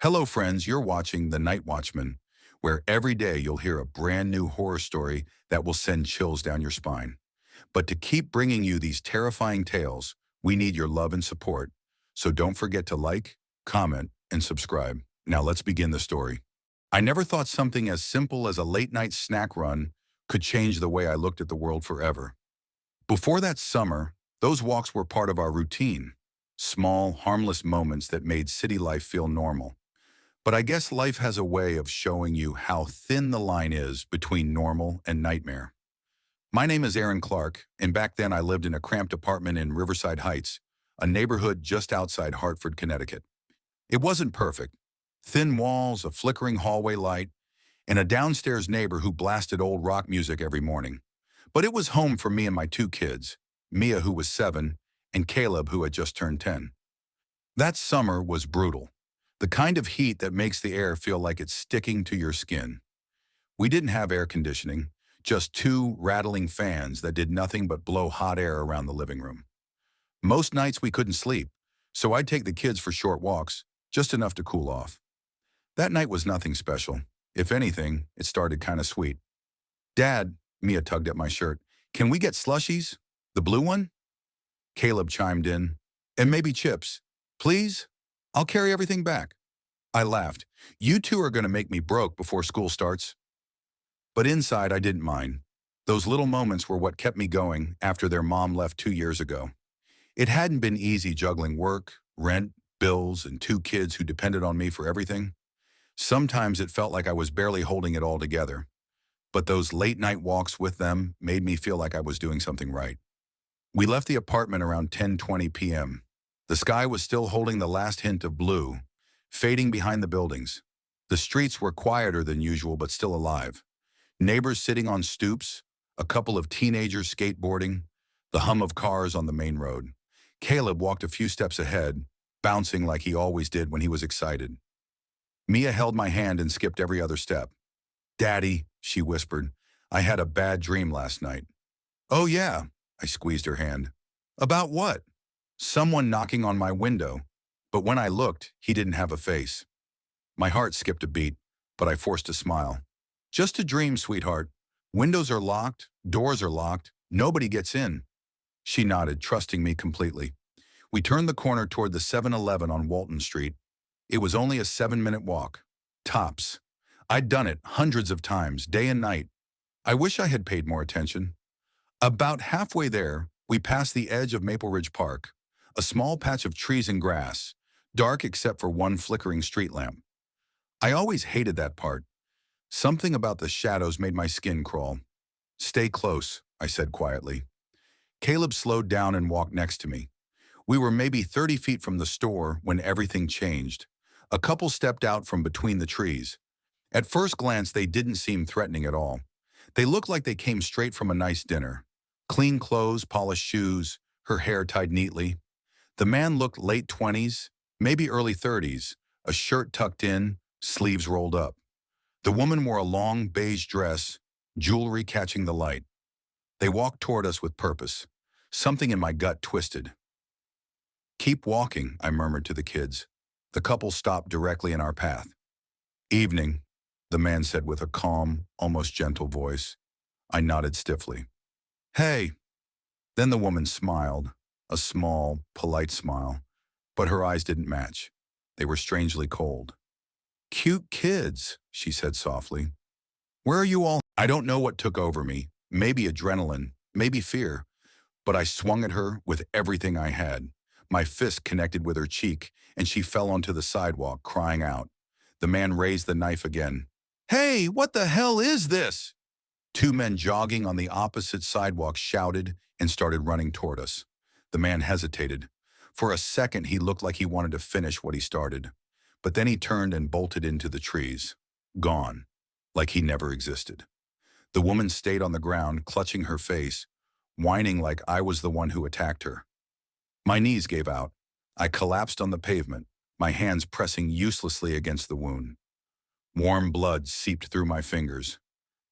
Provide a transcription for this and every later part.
Hello, friends. You're watching The Night Watchman, where every day you'll hear a brand new horror story that will send chills down your spine. But to keep bringing you these terrifying tales, we need your love and support. So don't forget to like, comment, and subscribe. Now let's begin the story. I never thought something as simple as a late-night snack run could change the way I looked at the world forever. Before that summer, those walks were part of our routine, small, harmless moments that made city life feel normal. But I guess life has a way of showing you how thin the line is between normal and nightmare. My name is Aaron Clark, and back then I lived in a cramped apartment in Riverside Heights, a neighborhood just outside Hartford, Connecticut. It wasn't perfect. Thin walls, a flickering hallway light, and a downstairs neighbor who blasted old rock music every morning. But it was home for me and my two kids, Mia, who was 7, and Caleb, who had just turned 10. That summer was brutal. The kind of heat that makes the air feel like it's sticking to your skin. We didn't have air conditioning, just two rattling fans that did nothing but blow hot air around the living room. Most nights we couldn't sleep, so I'd take the kids for short walks, just enough to cool off. That night was nothing special. If anything, it started kind of sweet. "Dad," Mia tugged at my shirt, "can we get slushies? The blue one?" Caleb chimed in, "And maybe chips. Please? I'll carry everything back." I laughed. "You two are going to make me broke before school starts." But inside, I didn't mind. Those little moments were what kept me going after their mom left 2 years ago. It hadn't been easy juggling work, rent, bills, and two kids who depended on me for everything. Sometimes it felt like I was barely holding it all together. But those late-night walks with them made me feel like I was doing something right. We left the apartment around 10:20 p.m. The sky was still holding the last hint of blue, fading behind the buildings. The streets were quieter than usual but still alive. Neighbors sitting on stoops, a couple of teenagers skateboarding, the hum of cars on the main road. Caleb walked a few steps ahead, bouncing like he always did when he was excited. Mia held my hand and skipped every other step. "Daddy," she whispered, "I had a bad dream last night." "Oh yeah," I squeezed her hand. "About what?" "Someone knocking on my window." But when I looked, he didn't have a face. My heart skipped a beat, but I forced a smile. "Just a dream, sweetheart. Windows are locked, doors are locked, nobody gets in." She nodded, trusting me completely. We turned the corner toward the 7-Eleven on Walton Street. It was only a 7-minute walk. Tops. I'd done it hundreds of times, day and night. I wish I had paid more attention. About halfway there, we passed the edge of Maple Ridge Park, a small patch of trees and grass, dark except for one flickering street lamp. I always hated that part. Something about the shadows made my skin crawl. "Stay close," I said quietly. Caleb slowed down and walked next to me. We were maybe 30 feet from the store when everything changed. A couple stepped out from between the trees. At first glance, they didn't seem threatening at all. They looked like they came straight from a nice dinner. Clean clothes, polished shoes, her hair tied neatly. The man looked late 20s, maybe early 30s, a shirt tucked in, sleeves rolled up. The woman wore a long beige dress, jewelry catching the light. They walked toward us with purpose. Something in my gut twisted. "Keep walking," I murmured to the kids. The couple stopped directly in our path. "Evening," the man said with a calm, almost gentle voice. I nodded stiffly. "Hey." Then the woman smiled, a small, polite smile, but her eyes didn't match. They were strangely cold. "Cute kids," she said softly. "Where are you all?" I don't know what took over me, maybe adrenaline, maybe fear, but I swung at her with everything I had. My fist connected with her cheek, and she fell onto the sidewalk, crying out. The man raised the knife again. "Hey, what the hell is this?" Two men jogging on the opposite sidewalk shouted and started running toward us. The man hesitated. For a second, he looked like he wanted to finish what he started. But then he turned and bolted into the trees. Gone. Like he never existed. The woman stayed on the ground, clutching her face, whining like I was the one who attacked her. My knees gave out. I collapsed on the pavement, my hands pressing uselessly against the wound. Warm blood seeped through my fingers.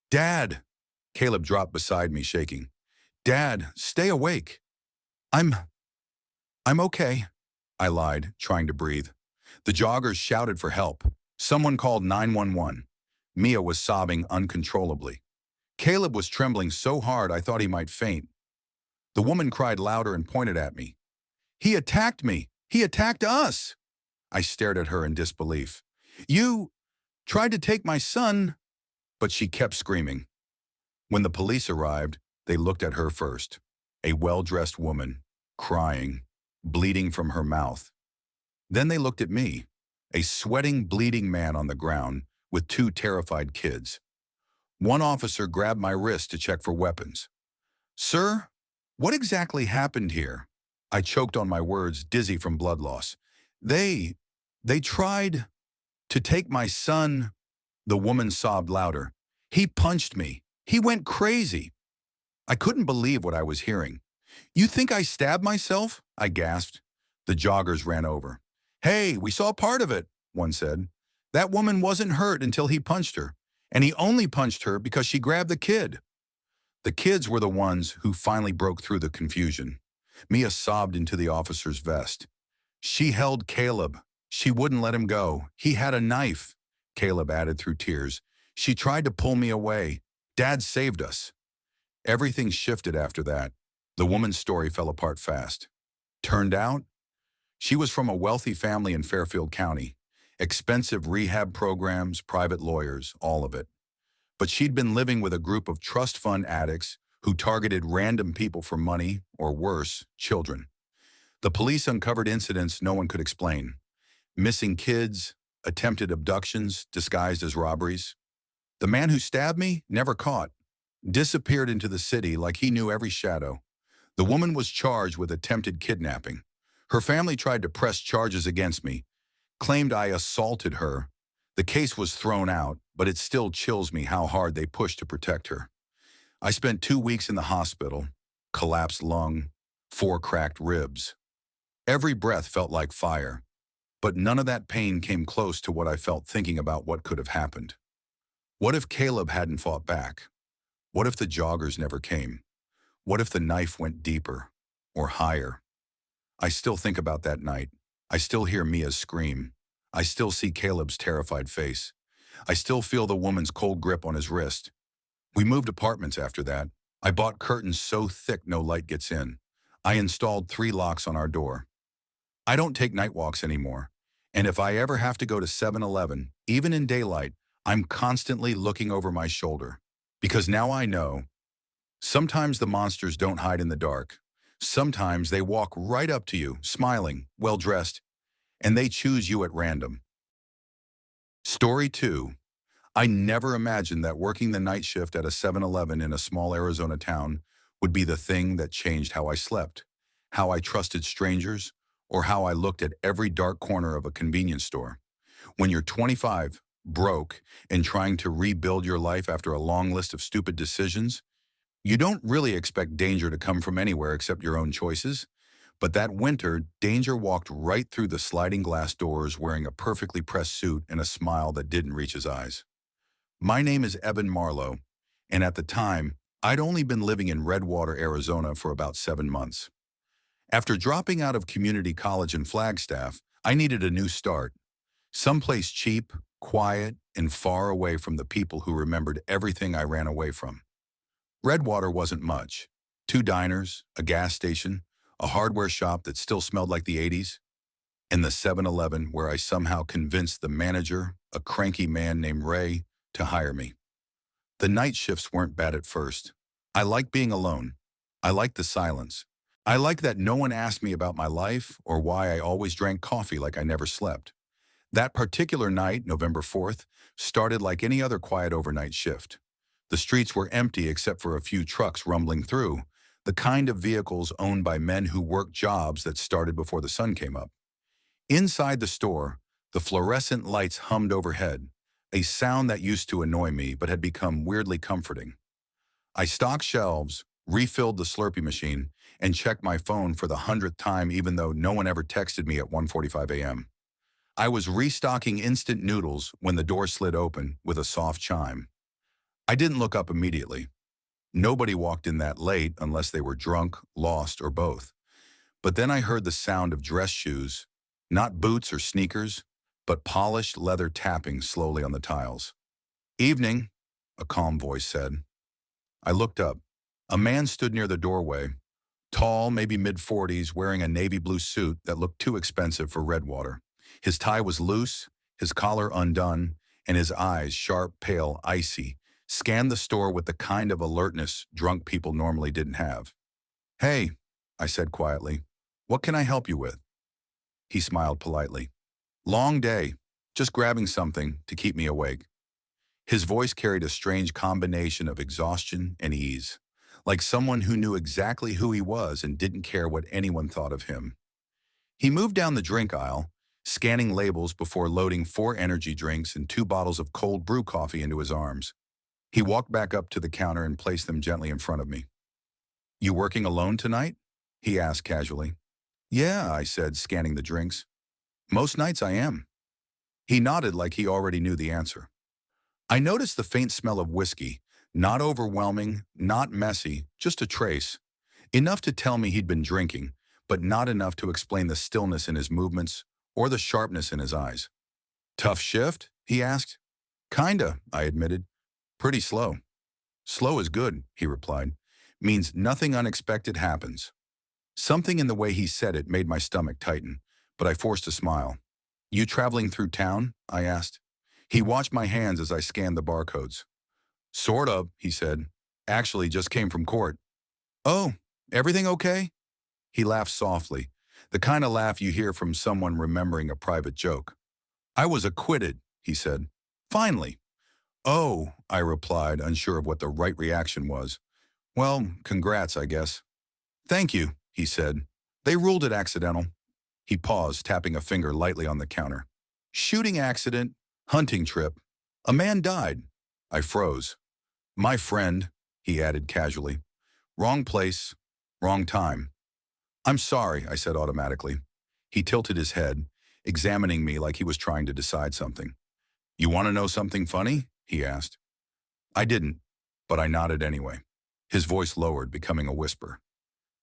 "Dad!" Caleb dropped beside me, shaking. "Dad, stay awake." I'm okay," I lied, trying to breathe. The joggers shouted for help. Someone called 911. Mia was sobbing uncontrollably. Caleb was trembling so hard I thought he might faint. The woman cried louder and pointed at me. "He attacked me! He attacked us!" I stared at her in disbelief. "You tried to take my son," but she kept screaming. When the police arrived, they looked at her first. A well-dressed woman, crying, bleeding from her mouth. Then they looked at me, a sweating, bleeding man on the ground with two terrified kids. One officer grabbed my wrist to check for weapons. "Sir, what exactly happened here?" I choked on my words, dizzy from blood loss. They tried to take my son." The woman sobbed louder. "He punched me. He went crazy." I couldn't believe what I was hearing. "You think I stabbed myself?" I gasped. The joggers ran over. "Hey, we saw part of it," one said. "That woman wasn't hurt until he punched her, and he only punched her because she grabbed the kid." The kids were the ones who finally broke through the confusion. Mia sobbed into the officer's vest. "She held Caleb. She wouldn't let him go. He had a knife," Caleb added through tears. "She tried to pull me away. Dad saved us." Everything shifted after that. The woman's story fell apart fast. Turned out, she was from a wealthy family in Fairfield County. Expensive rehab programs, private lawyers, all of it. But she'd been living with a group of trust fund addicts who targeted random people for money, or worse, children. The police uncovered incidents no one could explain. Missing kids, attempted abductions disguised as robberies. The man who stabbed me, never caught. Disappeared into the city like he knew every shadow. The woman was charged with attempted kidnapping. Her family tried to press charges against me, claimed I assaulted her. The case was thrown out, but it still chills me how hard they pushed to protect her. I spent 2 weeks in the hospital, collapsed lung, 4 cracked ribs. Every breath felt like fire, but none of that pain came close to what I felt thinking about what could have happened. What if Caleb hadn't fought back? What if the joggers never came? What if the knife went deeper or higher? I still think about that night. I still hear Mia's scream. I still see Caleb's terrified face. I still feel the woman's cold grip on his wrist. We moved apartments after that. I bought curtains so thick no light gets in. I installed 3 locks on our door. I don't take night walks anymore. And if I ever have to go to 7-Eleven, even in daylight, I'm constantly looking over my shoulder. Because now I know, sometimes the monsters don't hide in the dark. Sometimes they walk right up to you, smiling, well-dressed, and they choose you at random. Story 2. I never imagined that working the night shift at a 7-Eleven in a small Arizona town would be the thing that changed how I slept, how I trusted strangers, or how I looked at every dark corner of a convenience store. When you're 25, broke, and trying to rebuild your life after a long list of stupid decisions, you don't really expect danger to come from anywhere except your own choices. But that winter, Danger walked right through the sliding glass doors wearing a perfectly pressed suit and a smile that didn't reach his eyes. My name is Evan Marlowe, and at the time, I'd only been living in Redwater, Arizona for about 7 months. After dropping out of community college in Flagstaff, I needed a new start. Someplace cheap, quiet, and far away from the people who remembered everything I ran away from. Redwater wasn't much. 2 diners, a gas station, a hardware shop that still smelled like the 80s, and the 7-Eleven where I somehow convinced the manager, a cranky man named Ray, to hire me. The night shifts weren't bad at first. I liked being alone. I liked the silence. I liked that no one asked me about my life or why I always drank coffee like I never slept. That particular night, November 4th, started like any other quiet overnight shift. The streets were empty except for a few trucks rumbling through, the kind of vehicles owned by men who worked jobs that started before the sun came up. Inside the store, the fluorescent lights hummed overhead, a sound that used to annoy me but had become weirdly comforting. I stocked shelves, refilled the Slurpee machine, and checked my phone for the 100th time even though no one ever texted me at 1:45 a.m. I was restocking instant noodles when the door slid open with a soft chime. I didn't look up immediately. Nobody walked in that late unless they were drunk, lost, or both. But then I heard the sound of dress shoes, not boots or sneakers, but polished leather tapping slowly on the tiles. "Evening," a calm voice said. I looked up. A man stood near the doorway, tall, maybe mid-40s, wearing a navy blue suit that looked too expensive for Redwater. His tie was loose, his collar undone, and his eyes, sharp, pale, icy, scanned the store with the kind of alertness drunk people normally didn't have. "Hey," I said quietly, "what can I help you with?" He smiled politely. "Long day, just grabbing something to keep me awake." His voice carried a strange combination of exhaustion and ease, like someone who knew exactly who he was and didn't care what anyone thought of him. He moved down the drink aisle, scanning labels before loading 4 energy drinks and 2 bottles of cold brew coffee into his arms. He walked back up to the counter and placed them gently in front of me. "You working alone tonight?" he asked casually. "Yeah," I said, scanning the drinks. "Most nights I am." He nodded like he already knew the answer. I noticed the faint smell of whiskey, not overwhelming, not messy, just a trace. Enough to tell me he'd been drinking, but not enough to explain the stillness in his movements or the sharpness in his eyes. "Tough shift?" he asked. "Kinda," I admitted. "Pretty slow." "Slow is good," he replied. "Means nothing unexpected happens." Something in the way he said it made my stomach tighten, but I forced a smile. "You traveling through town?" I asked. He watched my hands as I scanned the barcodes. "Sort of," he said. "Actually just came from court." "Oh, everything okay?" He laughed softly, the kind of laugh you hear from someone remembering a private joke. "I was acquitted," he said. "Finally." "Oh," I replied, unsure of what the right reaction was. "Well, congrats, I guess." "Thank you," he said. "They ruled it accidental." He paused, tapping a finger lightly on the counter. "Shooting accident, hunting trip. A man died." I froze. "My friend," he added casually. "Wrong place, wrong time." "I'm sorry," I said automatically. He tilted his head, examining me like he was trying to decide something. "You want to know something funny?" he asked. I didn't, but I nodded anyway. His voice lowered, becoming a whisper.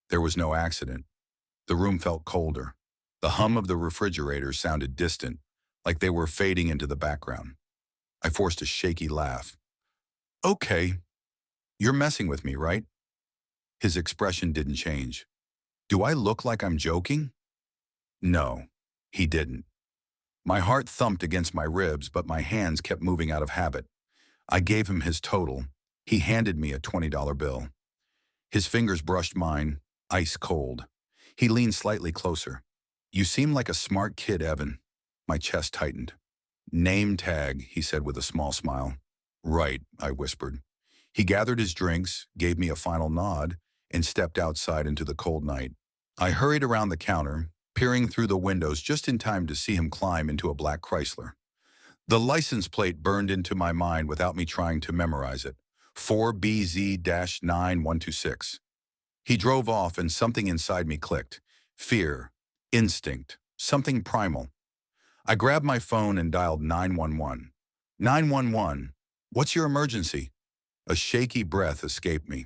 There was no accident. The room felt colder. The hum of the refrigerator sounded distant, like they were fading into the background. I forced a shaky laugh. "Okay, you're messing with me, right?" His expression didn't change. "Do I look like I'm joking?" No, he didn't. My heart thumped against my ribs, but my hands kept moving out of habit. I gave him his total. He handed me a $20 bill. His fingers brushed mine, ice cold. He leaned slightly closer. "You seem like a smart kid, Evan." My chest tightened. "Name tag," he said with a small smile. "Right," I whispered. He gathered his drinks, gave me a final nod, and stepped outside into the cold night. I hurried around the counter, peering through the windows just in time to see him climb into a black Chrysler. The license plate burned into my mind without me trying to memorize it. 4BZ-9126. He drove off and something inside me clicked. Fear, instinct, something primal. I grabbed my phone and dialed 911. 911, what's your emergency? A shaky breath escaped me.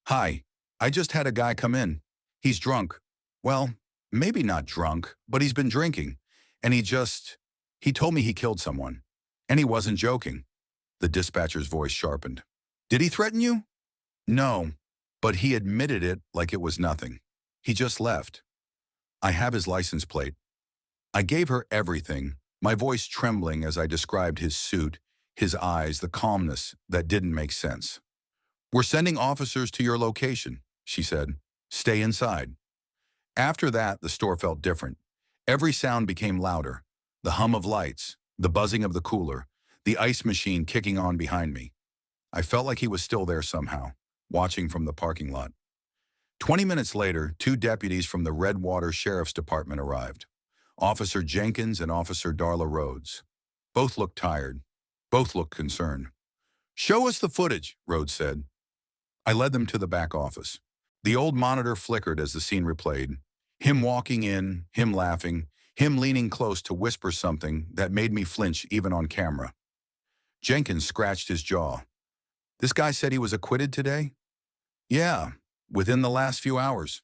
Hi, I just had a guy come in. He's drunk. Well, maybe not drunk, but he's been drinking. And he told me he killed someone. And he wasn't joking. The dispatcher's voice sharpened. Did he threaten you? No, but he admitted it like it was nothing. He just left. I have his license plate. I gave her everything, my voice trembling as I described his suit, his eyes, the calmness that didn't make sense. We're sending officers to your location, she said. Stay inside. After that, the store felt different. Every sound became louder. The hum of lights, the buzzing of the cooler, the ice machine kicking on behind me. I felt like he was still there somehow, watching from the parking lot. 20 minutes later, 2 deputies from the Redwater Sheriff's Department arrived. Officer Jenkins and Officer Darla Rhodes. Both looked tired. Both looked concerned. Show us the footage, Rhodes said. I led them to the back office. The old monitor flickered as the scene replayed. Him walking in, him laughing, him leaning close to whisper something that made me flinch even on camera. Jenkins scratched his jaw. This guy said he was acquitted today? Yeah, within the last few hours.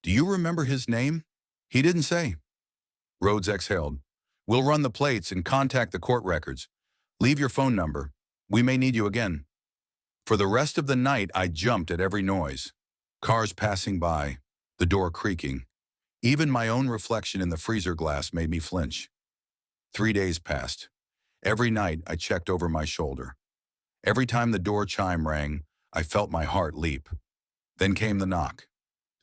Do you remember his name? He didn't say. Rhodes exhaled. We'll run the plates and contact the court records. Leave your phone number. We may need you again. For the rest of the night, I jumped at every noise. Cars passing by, the door creaking. Even my own reflection in the freezer glass made me flinch. 3 days passed. Every night, I checked over my shoulder. Every time the door chime rang, I felt my heart leap. Then came the knock.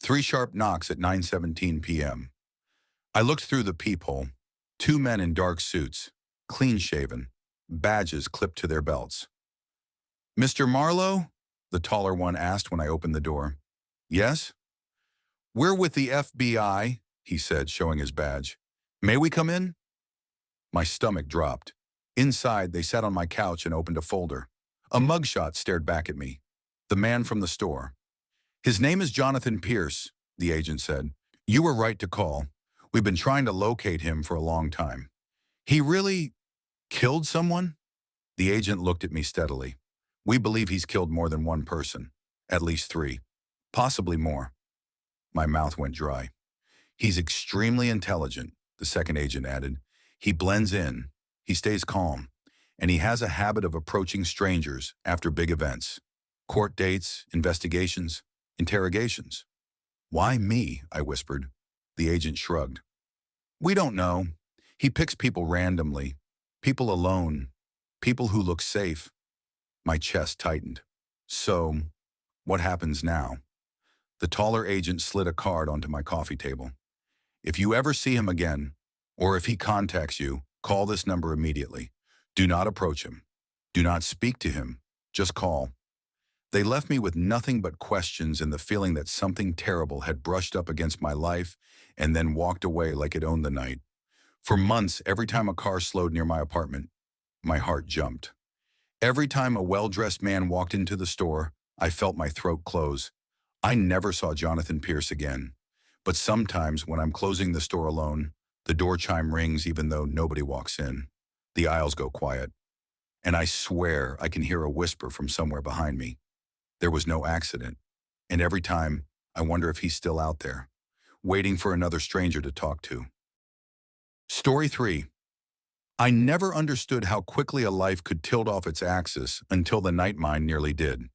3 sharp knocks at 9:17 p.m. I looked through the peephole. 2 men in dark suits, clean-shaven, badges clipped to their belts. "Mr. Marlowe?" the taller one asked when I opened the door. "Yes?" "We're with the FBI," he said, showing his badge. "May we come in?" My stomach dropped. Inside, they sat on my couch and opened a folder. A mugshot stared back at me. The man from the store. "His name is Jonathan Pierce," the agent said. "You were right to call. We've been trying to locate him for a long time." "He really killed someone?" The agent looked at me steadily. "We believe he's killed more than one person. At least 3. Possibly more." My mouth went dry. "He's extremely intelligent," the second agent added. "He blends in. He stays calm. And he has a habit of approaching strangers after big events. Court dates, investigations, interrogations." "Why me?" I whispered. The agent shrugged. "We don't know. He picks people randomly. People alone. People who look safe." My chest tightened. "So, what happens now?" The taller agent slid a card onto my coffee table. "If you ever see him again, or if he contacts you, call this number immediately. Do not approach him. Do not speak to him. Just call." They left me with nothing but questions and the feeling that something terrible had brushed up against my life and then walked away like it owned the night. For months, every time a car slowed near my apartment, my heart jumped. Every time a well-dressed man walked into the store, I felt my throat close. I never saw Jonathan Pierce again. But sometimes when I'm closing the store alone, the door chime rings even though nobody walks in. The aisles go quiet. And I swear I can hear a whisper from somewhere behind me. There was no accident. And every time, I wonder if he's still out there, waiting for another stranger to talk to. Story 3. I never understood how quickly a life could tilt off its axis until the night mine nearly did.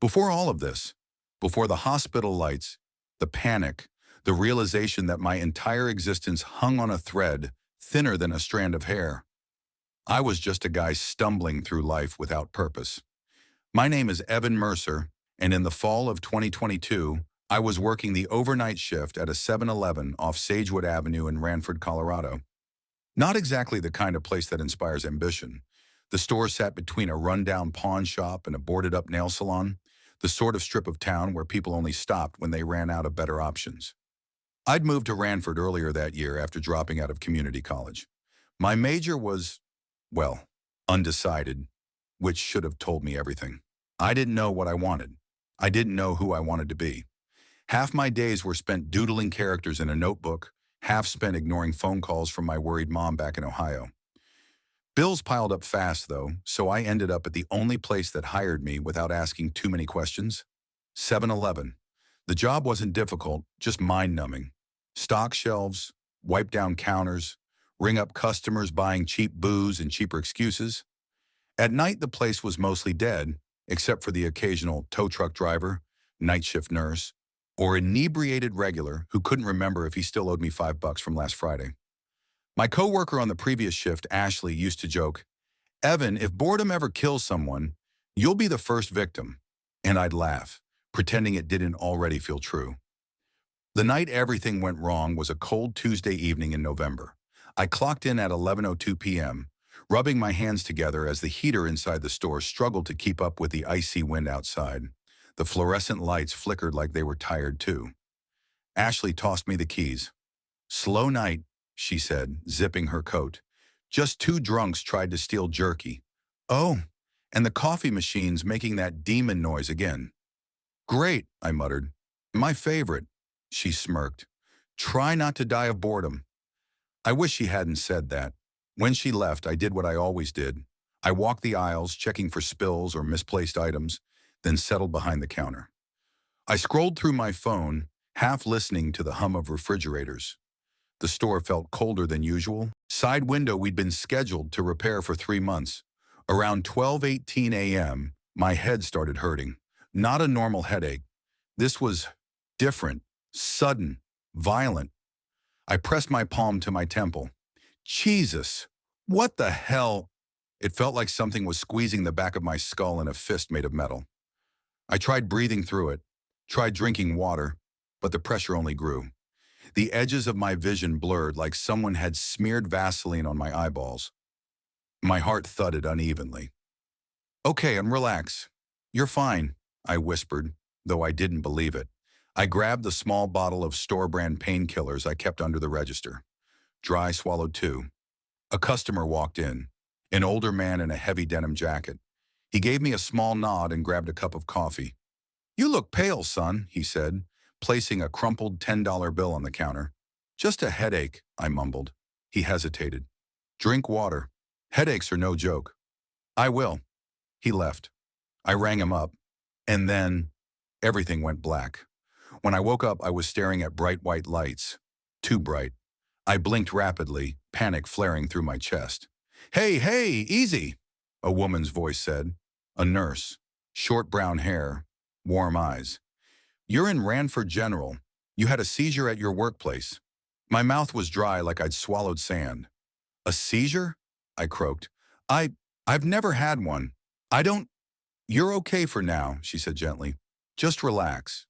Before all of this, before the hospital lights, the panic, the realization that my entire existence hung on a thread thinner than a strand of hair, I was just a guy stumbling through life without purpose. My name is Evan Mercer, and in the fall of 2022, I was working the overnight shift at a 7-Eleven off Sagewood Avenue in Ranford, Colorado. Not exactly the kind of place that inspires ambition. The store sat between a rundown pawn shop and a boarded-up nail salon, the sort of strip of town where people only stopped when they ran out of better options. I'd moved to Ranford earlier that year after dropping out of community college. My major was, well, undecided, which should have told me everything. I didn't know what I wanted. I didn't know who I wanted to be. Half my days were spent doodling characters in a notebook, half spent ignoring phone calls from my worried mom back in Ohio. Bills piled up fast, though, so I ended up at the only place that hired me without asking too many questions. 7-Eleven. The job wasn't difficult, just mind-numbing. Stock shelves, wipe down counters, ring up customers buying cheap booze and cheaper excuses. At night, the place was mostly dead, except for the occasional tow truck driver, night shift nurse, or inebriated regular who couldn't remember if he still owed me $5 from last Friday. My coworker on the previous shift, Ashley, used to joke, "Evan, if boredom ever kills someone, you'll be the first victim." And I'd laugh, pretending it didn't already feel true. The night everything went wrong was a cold Tuesday evening in November. I clocked in at 11:02 p.m., rubbing my hands together as the heater inside the store struggled to keep up with the icy wind outside. The fluorescent lights flickered like they were tired too. Ashley tossed me the keys. "Slow night," she said, zipping her coat. "Just 2 drunks tried to steal jerky. Oh, and the coffee machine's making that demon noise again." "Great," I muttered. "My favorite." She smirked. "Try not to die of boredom." I wish she hadn't said that. When she left, I did what I always did. I walked the aisles, checking for spills or misplaced items, then settled behind the counter. I scrolled through my phone, half listening to the hum of refrigerators. The store felt colder than usual. Side window we'd been scheduled to repair for 3 months. Around 12:18 a.m., my head started hurting. Not a normal headache. This was different, sudden, violent. I pressed my palm to my temple. Jesus, what the hell? It felt like something was squeezing the back of my skull in a fist made of metal. I tried breathing through it, tried drinking water, but the pressure only grew. The edges of my vision blurred like someone had smeared Vaseline on my eyeballs. My heart thudded unevenly. Okay, and relax. You're fine, I whispered, though I didn't believe it. I grabbed the small bottle of store-brand painkillers I kept under the register. Dry swallowed two. A customer walked in, an older man in a heavy denim jacket. He gave me a small nod and grabbed a cup of coffee. You look pale, son, he said, placing a crumpled $10 bill on the counter. Just a headache, I mumbled. He hesitated. Drink water. Headaches are no joke. I will. He left. I rang him up, and then everything went black. When I woke up, I was staring at bright white lights. Too bright. I blinked rapidly, panic flaring through my chest. Hey, hey, easy, a woman's voice said. A nurse. Short brown hair. Warm eyes. You're in Ranford General. You had a seizure at your workplace. My mouth was dry like I'd swallowed sand. A seizure? I croaked. I've never had one. I don't... You're okay for now, she said gently. Just relax.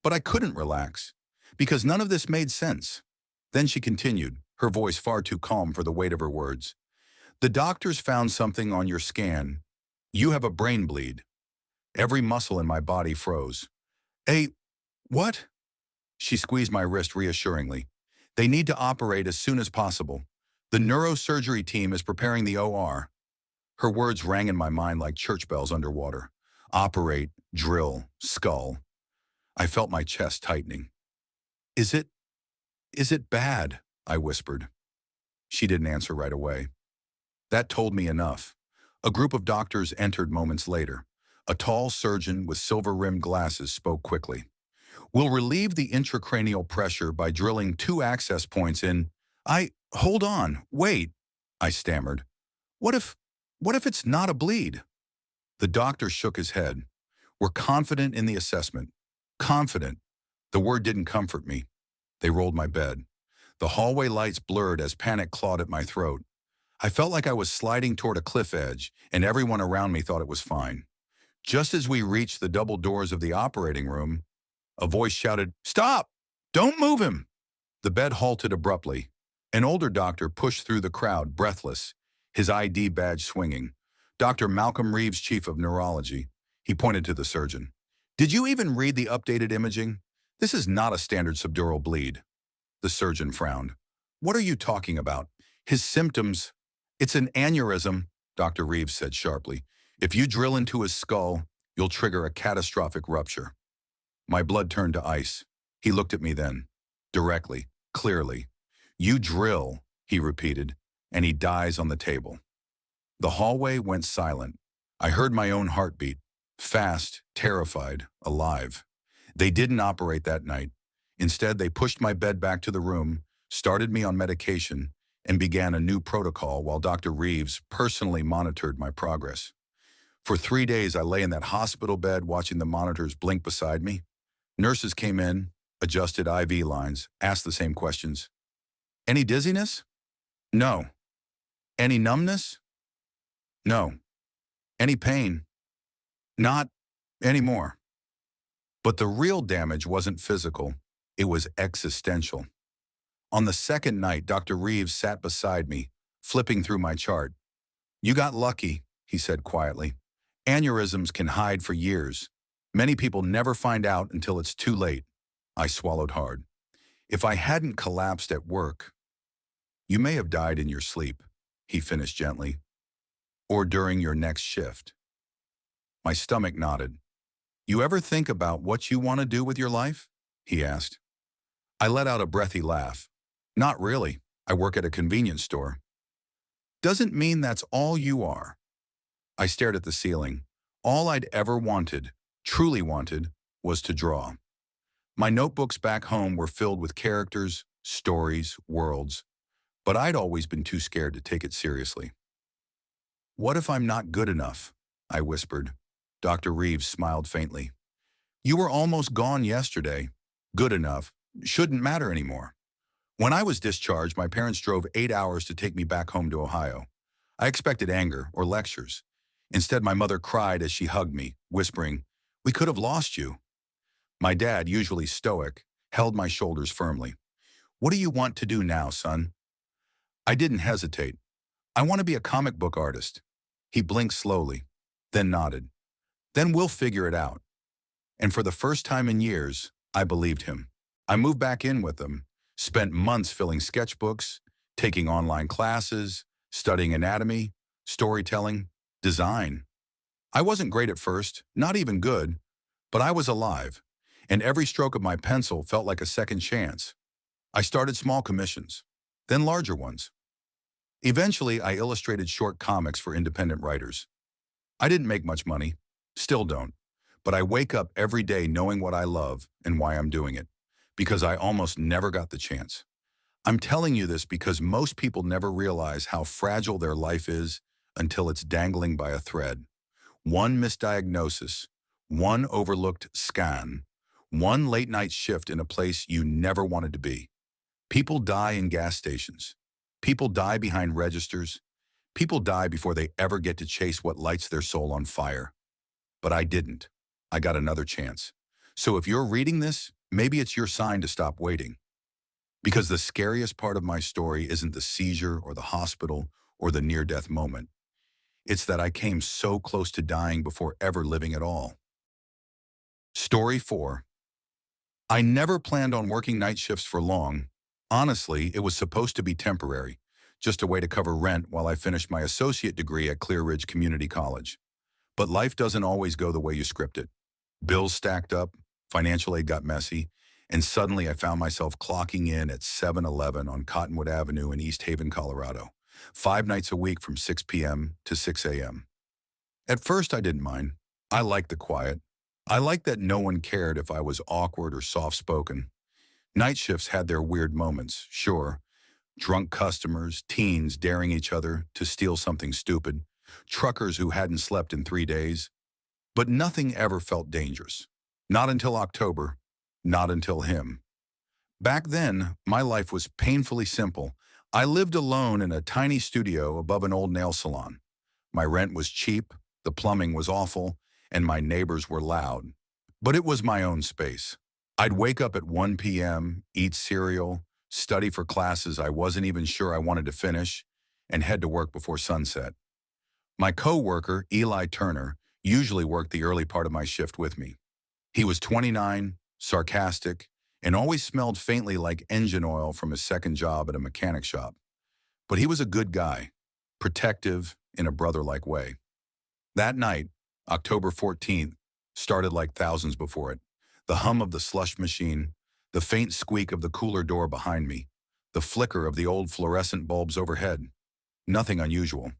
But I couldn't relax, because none of this made sense. Then she continued, her voice far too calm for the weight of her words. The doctors found something on your scan. You have a brain bleed. Every muscle in my body froze. What? She squeezed my wrist reassuringly. They need to operate as soon as possible. The neurosurgery team is preparing the OR. Her words rang in my mind like church bells underwater. Operate, drill, skull. I felt my chest tightening. Is it bad? I whispered. She didn't answer right away. That told me enough. A group of doctors entered moments later. A tall surgeon with silver-rimmed glasses spoke quickly. We'll relieve the intracranial pressure by drilling 2 access points in... Hold on, wait, I stammered. What if it's not a bleed? The doctor shook his head. We're confident in the assessment. Confident. The word didn't comfort me. They rolled my bed. The hallway lights blurred as panic clawed at my throat. I felt like I was sliding toward a cliff edge, and everyone around me thought it was fine. Just as we reached the double doors of the operating room, a voice shouted, Stop! Don't move him! The bed halted abruptly. An older doctor pushed through the crowd, breathless, his ID badge swinging. Dr. Malcolm Reeves, chief of neurology. He pointed to the surgeon. Did you even read the updated imaging? This is not a standard subdural bleed. The surgeon frowned. What are you talking about? His symptoms. It's an aneurysm, Dr. Reeves said sharply. If you drill into his skull, you'll trigger a catastrophic rupture. My blood turned to ice. He looked at me then, directly, clearly. You drill, he repeated, and he dies on the table. The hallway went silent. I heard my own heartbeat, fast, terrified, alive. They didn't operate that night. Instead, they pushed my bed back to the room, started me on medication, and began a new protocol while Dr. Reeves personally monitored my progress. For 3 days, I lay in that hospital bed watching the monitors blink beside me. Nurses came in, adjusted IV lines, asked the same questions. Any dizziness? No. Any numbness? No. Any pain? Not anymore. But the real damage wasn't physical. It was existential. On the second night, Dr. Reeves sat beside me, flipping through my chart. You got lucky, he said quietly. Aneurysms can hide for years. Many people never find out until it's too late. I swallowed hard. If I hadn't collapsed at work, you may have died in your sleep, he finished gently, or during your next shift. My stomach nodded. You ever think about what you want to do with your life? He asked. I let out a breathy laugh. Not really. I work at a convenience store. Doesn't mean that's all you are. I stared at the ceiling. All I'd ever wanted, truly wanted, was to draw. My notebooks back home were filled with characters, stories, worlds, but I'd always been too scared to take it seriously. What if I'm not good enough? I whispered. Dr. Reeves smiled faintly. You were almost gone yesterday. Good enough. Shouldn't matter anymore. When I was discharged, my parents drove 8 hours to take me back home to Ohio. I expected anger or lectures. Instead, my mother cried as she hugged me, whispering, "We could have lost you." My dad, usually stoic, held my shoulders firmly. "What do you want to do now, son?" I didn't hesitate. "I want to be a comic book artist." He blinked slowly, then nodded. "Then we'll figure it out." And for the first time in years, I believed him. I moved back in with him, spent months filling sketchbooks, taking online classes, studying anatomy, storytelling, design. I wasn't great at first, not even good, but I was alive, and every stroke of my pencil felt like a second chance. I started small commissions, then larger ones. Eventually, I illustrated short comics for independent writers. I didn't make much money, still don't, but I wake up every day knowing what I love and why I'm doing it, because I almost never got the chance. I'm telling you this because most people never realize how fragile their life is until it's dangling by a thread. One misdiagnosis, one overlooked scan, one late night shift in a place you never wanted to be. People die in gas stations. People die behind registers. People die before they ever get to chase what lights their soul on fire. But I didn't. I got another chance. So if you're reading this, maybe it's your sign to stop waiting. Because the scariest part of my story isn't the seizure or the hospital or the near-death moment. It's that I came so close to dying before ever living at all. Story 4. I never planned on working night shifts for long. Honestly, it was supposed to be temporary, just a way to cover rent while I finished my associate degree at Clear Ridge Community College. But life doesn't always go the way you script it. Bills stacked up, financial aid got messy, and suddenly I found myself clocking in at 7-Eleven on Cottonwood Avenue in East Haven, Colorado, 5 nights a week from 6 p.m. to 6 a.m. At first, I didn't mind. I liked the quiet. I liked that no one cared if I was awkward or soft-spoken. Night shifts had their weird moments, sure. Drunk customers, teens daring each other to steal something stupid, truckers who hadn't slept in 3 days. But nothing ever felt dangerous. Not until October, not until him. Back then, my life was painfully simple. I lived alone in a tiny studio above an old nail salon. My rent was cheap, the plumbing was awful, and my neighbors were loud. But it was my own space. I'd wake up at 1 p.m., eat cereal, study for classes I wasn't even sure I wanted to finish, and head to work before sunset. My co-worker, Eli Turner, usually worked the early part of my shift with me. He was 29, sarcastic, and always smelled faintly like engine oil from his second job at a mechanic shop. But he was a good guy, protective in a brother-like way. That night, October 14th, started like thousands before it. The hum of the slush machine, the faint squeak of the cooler door behind me, the flicker of the old fluorescent bulbs overhead. Nothing unusual.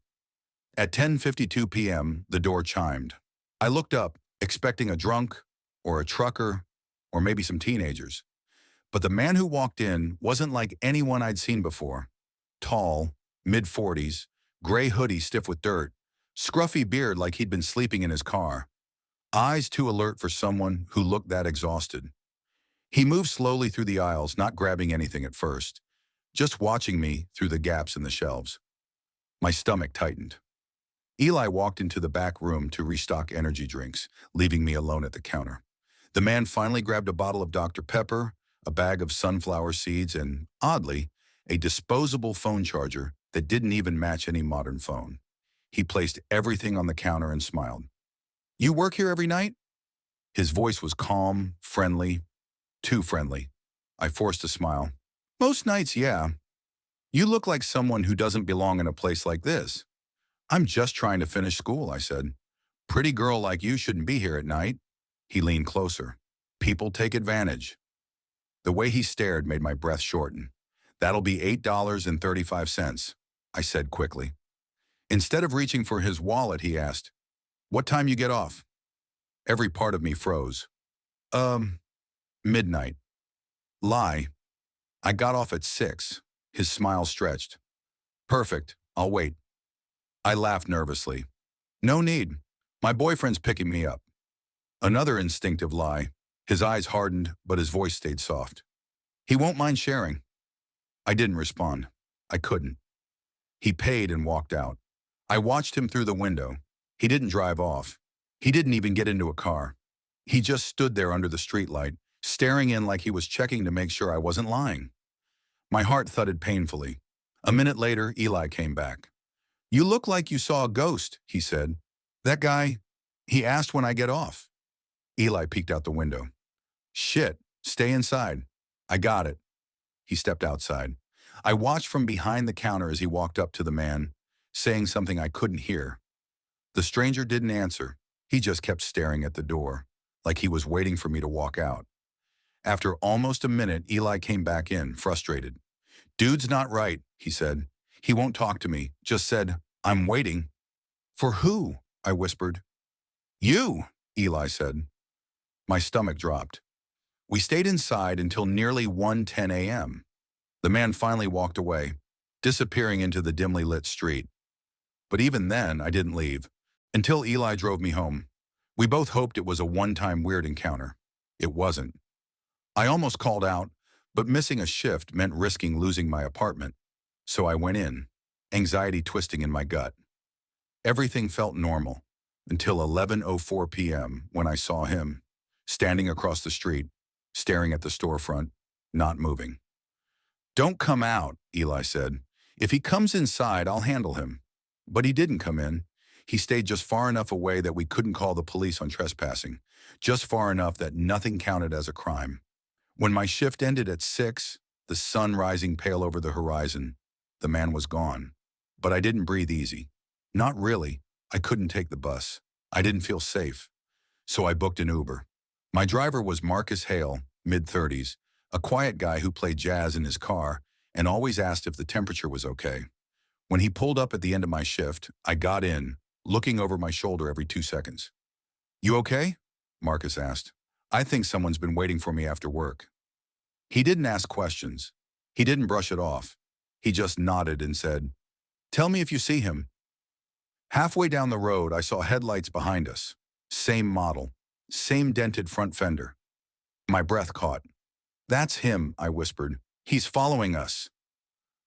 At 10:52 p.m., the door chimed. I looked up, expecting a drunk, or a trucker, or maybe some teenagers. But the man who walked in wasn't like anyone I'd seen before. Tall, mid-40s, gray hoodie stiff with dirt, scruffy beard like he'd been sleeping in his car. Eyes too alert for someone who looked that exhausted. He moved slowly through the aisles, not grabbing anything at first, just watching me through the gaps in the shelves. My stomach tightened. Eli walked into the back room to restock energy drinks, leaving me alone at the counter. The man finally grabbed a bottle of Dr. Pepper, a bag of sunflower seeds, and, oddly, a disposable phone charger that didn't even match any modern phone. He placed everything on the counter and smiled. You work here every night? His voice was calm, friendly, too friendly. I forced a smile. Most nights, yeah. You look like someone who doesn't belong in a place like this. I'm just trying to finish school, I said. Pretty girl like you shouldn't be here at night. He leaned closer. People take advantage. The way he stared made my breath shorten. That'll be $8.35, I said quickly. Instead of reaching for his wallet, he asked, What time you get off? Every part of me froze. Midnight. Lie. I got off at 6. His smile stretched. Perfect. I'll wait. I laughed nervously. No need. My boyfriend's picking me up. Another instinctive lie. His eyes hardened, but his voice stayed soft. He won't mind sharing. I didn't respond. I couldn't. He paid and walked out. I watched him through the window. He didn't drive off. He didn't even get into a car. He just stood there under the streetlight, staring in like he was checking to make sure I wasn't lying. My heart thudded painfully. A minute later, Eli came back. You look like you saw a ghost, he said. That guy, he asked when I get off. Eli peeked out the window. Shit, stay inside. I got it. He stepped outside. I watched from behind the counter as he walked up to the man, saying something I couldn't hear. The stranger didn't answer. He just kept staring at the door, like he was waiting for me to walk out. After almost a minute, Eli came back in, frustrated. Dude's not right, he said. He won't talk to me, just said, I'm waiting. For who? I whispered. You, Eli said. My stomach dropped. We stayed inside until nearly 1:10 a.m. The man finally walked away, disappearing into the dimly lit street. But even then, I didn't leave, until Eli drove me home. We both hoped it was a one-time weird encounter. It wasn't. I almost called out, but missing a shift meant risking losing my apartment. So I went in, anxiety twisting in my gut. Everything felt normal, until 11:04 p.m. when I saw him, standing across the street, staring at the storefront, not moving. Don't come out, Eli said. If he comes inside, I'll handle him. But he didn't come in. He stayed just far enough away that we couldn't call the police on trespassing, just far enough that nothing counted as a crime. When my shift ended at 6, the sun rising pale over the horizon, the man was gone. But I didn't breathe easy. Not really. I couldn't take the bus. I didn't feel safe. So I booked an Uber. My driver was Marcus Hale, mid-30s, a quiet guy who played jazz in his car and always asked if the temperature was okay. When he pulled up at the end of my shift, I got in, looking over my shoulder every 2 seconds. You okay? Marcus asked. I think someone's been waiting for me after work. He didn't ask questions. He didn't brush it off. He just nodded and said, Tell me if you see him. Halfway down the road, I saw headlights behind us. Same model. Same dented front fender. My breath caught. That's him, I whispered. He's following us.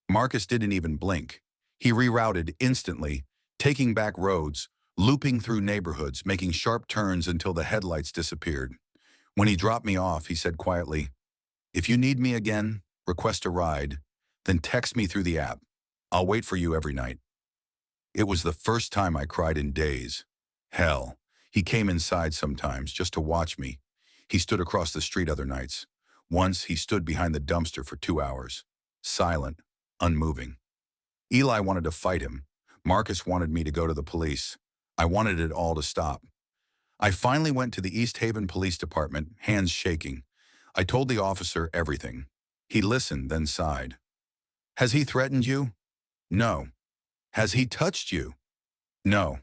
Marcus didn't even blink. He rerouted instantly, taking back roads, looping through neighborhoods, making sharp turns until the headlights disappeared. When he dropped me off, he said quietly, If you need me again, request a ride, then text me through the app. I'll wait for you every night. It was the first time I cried in days. Hell, he came inside sometimes just to watch me. He stood across the street other nights. Once, he stood behind the dumpster for 2 hours, silent, unmoving. Eli wanted to fight him. Marcus wanted me to go to the police. I wanted it all to stop. I finally went to the East Haven Police Department, hands shaking. I told the officer everything. He listened, then sighed. Has he threatened you? No. Has he touched you? No.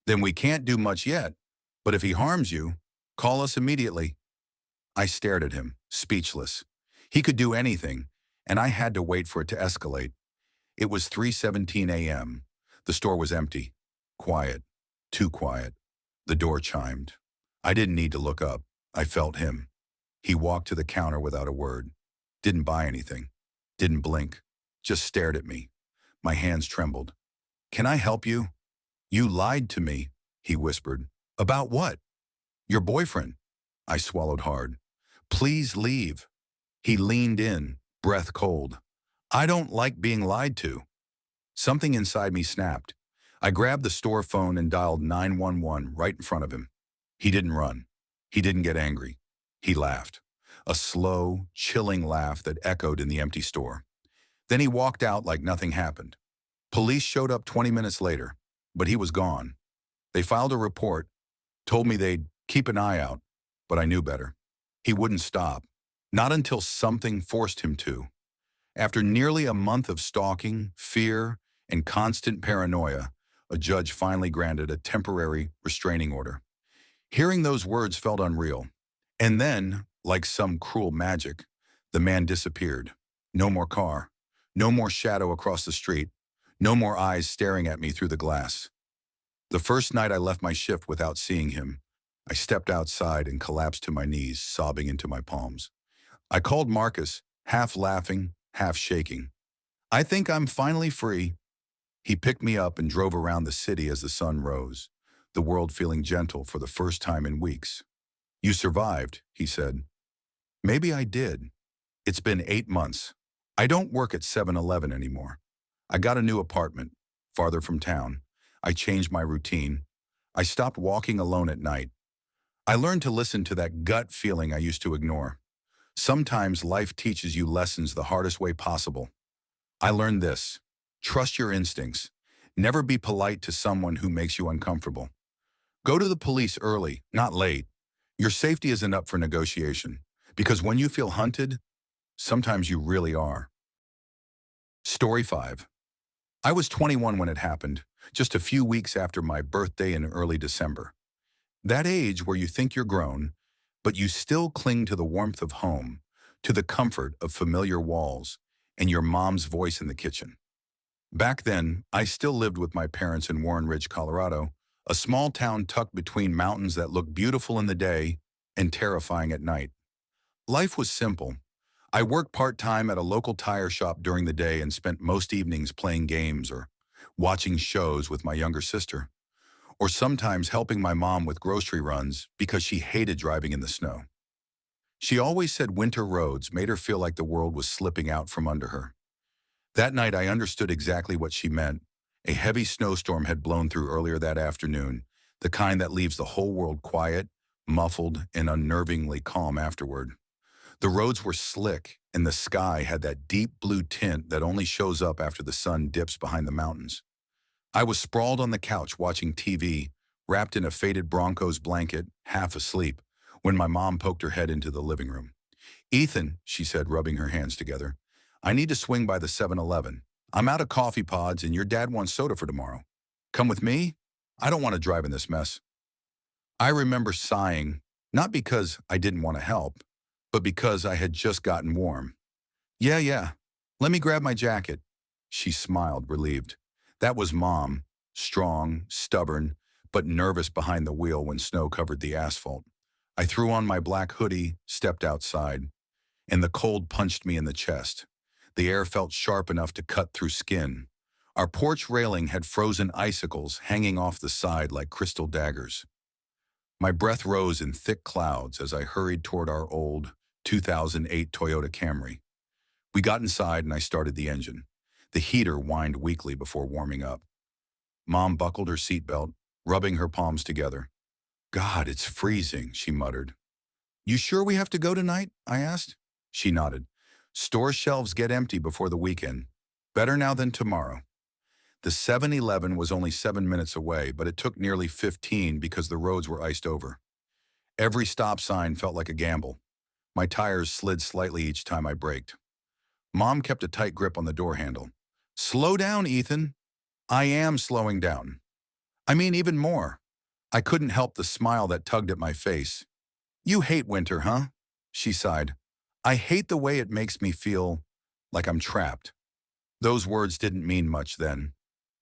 Then we can't do much yet. But if he harms you, call us immediately. I stared at him, speechless. He could do anything, and I had to wait for it to escalate. It was 3:17 a.m. The store was empty. Quiet. Too quiet. The door chimed. I didn't need to look up. I felt him. He walked to the counter without a word. Didn't buy anything. Didn't blink. Just stared at me. My hands trembled. Can I help you? You lied to me, he whispered. About what? Your boyfriend. I swallowed hard. Please leave. He leaned in, breath cold. I don't like being lied to. Something inside me snapped. I grabbed the store phone and dialed 911 right in front of him. He didn't run. He didn't get angry. He laughed. A slow, chilling laugh that echoed in the empty store. Then he walked out like nothing happened. Police showed up 20 minutes later, but he was gone. They filed a report, told me they'd keep an eye out, but I knew better. He wouldn't stop, not until something forced him to. After nearly a month of stalking, fear, and constant paranoia, a judge finally granted a temporary restraining order. Hearing those words felt unreal. And then, like some cruel magic, the man disappeared. No more car. No more shadow across the street. No more eyes staring at me through the glass. The first night I left my shift without seeing him, I stepped outside and collapsed to my knees, sobbing into my palms. I called Marcus, half laughing, half shaking. I think I'm finally free. He picked me up and drove around the city as the sun rose, the world feeling gentle for the first time in weeks. You survived, he said. Maybe I did. It's been 8 months. I don't work at 7-Eleven anymore. I got a new apartment, farther from town. I changed my routine. I stopped walking alone at night. I learned to listen to that gut feeling I used to ignore. Sometimes life teaches you lessons the hardest way possible. I learned this. Trust your instincts. Never be polite to someone who makes you uncomfortable. Go to the police early, not late. Your safety isn't up for negotiation. Because when you feel hunted, sometimes you really are. Story 5. I was 21 when it happened, just a few weeks after my birthday in early December. That age where you think you're grown, but you still cling to the warmth of home, to the comfort of familiar walls, and your mom's voice in the kitchen. Back then, I still lived with my parents in Warren Ridge, Colorado, a small town tucked between mountains that look beautiful in the day and terrifying at night. Life was simple. I worked part-time at a local tire shop during the day and spent most evenings playing games or watching shows with my younger sister, or sometimes helping my mom with grocery runs because she hated driving in the snow. She always said winter roads made her feel like the world was slipping out from under her. That night I understood exactly what she meant. A heavy snowstorm had blown through earlier that afternoon, the kind that leaves the whole world quiet, muffled, and unnervingly calm afterward. The roads were slick, and the sky had that deep blue tint that only shows up after the sun dips behind the mountains. I was sprawled on the couch watching TV, wrapped in a faded Broncos blanket, half asleep, when my mom poked her head into the living room. "Ethan," she said, rubbing her hands together, "I need to swing by the 7-Eleven. I'm out of coffee pods and your dad wants soda for tomorrow. Come with me? I don't want to drive in this mess." I remember sighing, not because I didn't want to help, but because I had just gotten warm. Yeah. Let me grab my jacket." She smiled, relieved. That was Mom, strong, stubborn, but nervous behind the wheel when snow covered the asphalt. I threw on my black hoodie, stepped outside, and the cold punched me in the chest. The air felt sharp enough to cut through skin. Our porch railing had frozen icicles hanging off the side like crystal daggers. My breath rose in thick clouds as I hurried toward our old 2008 Toyota Camry. We got inside and I started the engine. The heater whined weakly before warming up. Mom buckled her seatbelt, rubbing her palms together. "God, it's freezing," she muttered. "You sure we have to go tonight?" I asked. She nodded. "Store shelves get empty before the weekend. Better now than tomorrow." The 7-Eleven was only 7 minutes away, but it took nearly 15 because the roads were iced over. Every stop sign felt like a gamble. My tires slid slightly each time I braked. Mom kept a tight grip on the door handle. "Slow down, Ethan." I am slowing down. I mean, even more. I couldn't help the smile that tugged at my face. "You hate winter, huh?" She sighed. "I hate the way it makes me feel like I'm trapped." Those words didn't mean much then.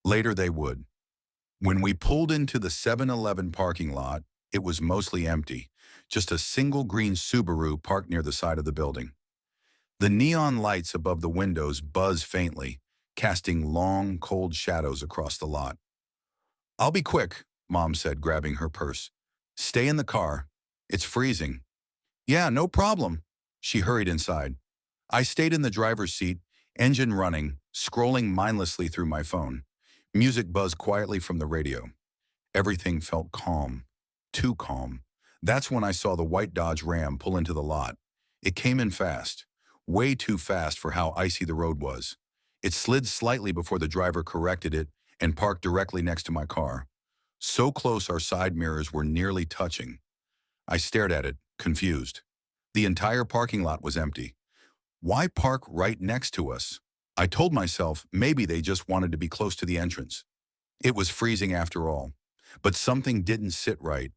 Later they would. When we pulled into the 7-Eleven parking lot, it was mostly empty, just a single green Subaru parked near the side of the building. The neon lights above the windows buzzed faintly, casting long, cold shadows across the lot. "I'll be quick," Mom said, grabbing her purse. "Stay in the car. It's freezing." "Yeah, no problem." She hurried inside. I stayed in the driver's seat, engine running, scrolling mindlessly through my phone. Music buzzed quietly from the radio. Everything felt calm. Too calm. That's when I saw the white Dodge Ram pull into the lot. It came in fast. Way too fast for how icy the road was. It slid slightly before the driver corrected it and parked directly next to my car. So close our side mirrors were nearly touching. I stared at it, confused. The entire parking lot was empty. Why park right next to us? I told myself maybe they just wanted to be close to the entrance. It was freezing after all. But something didn't sit right.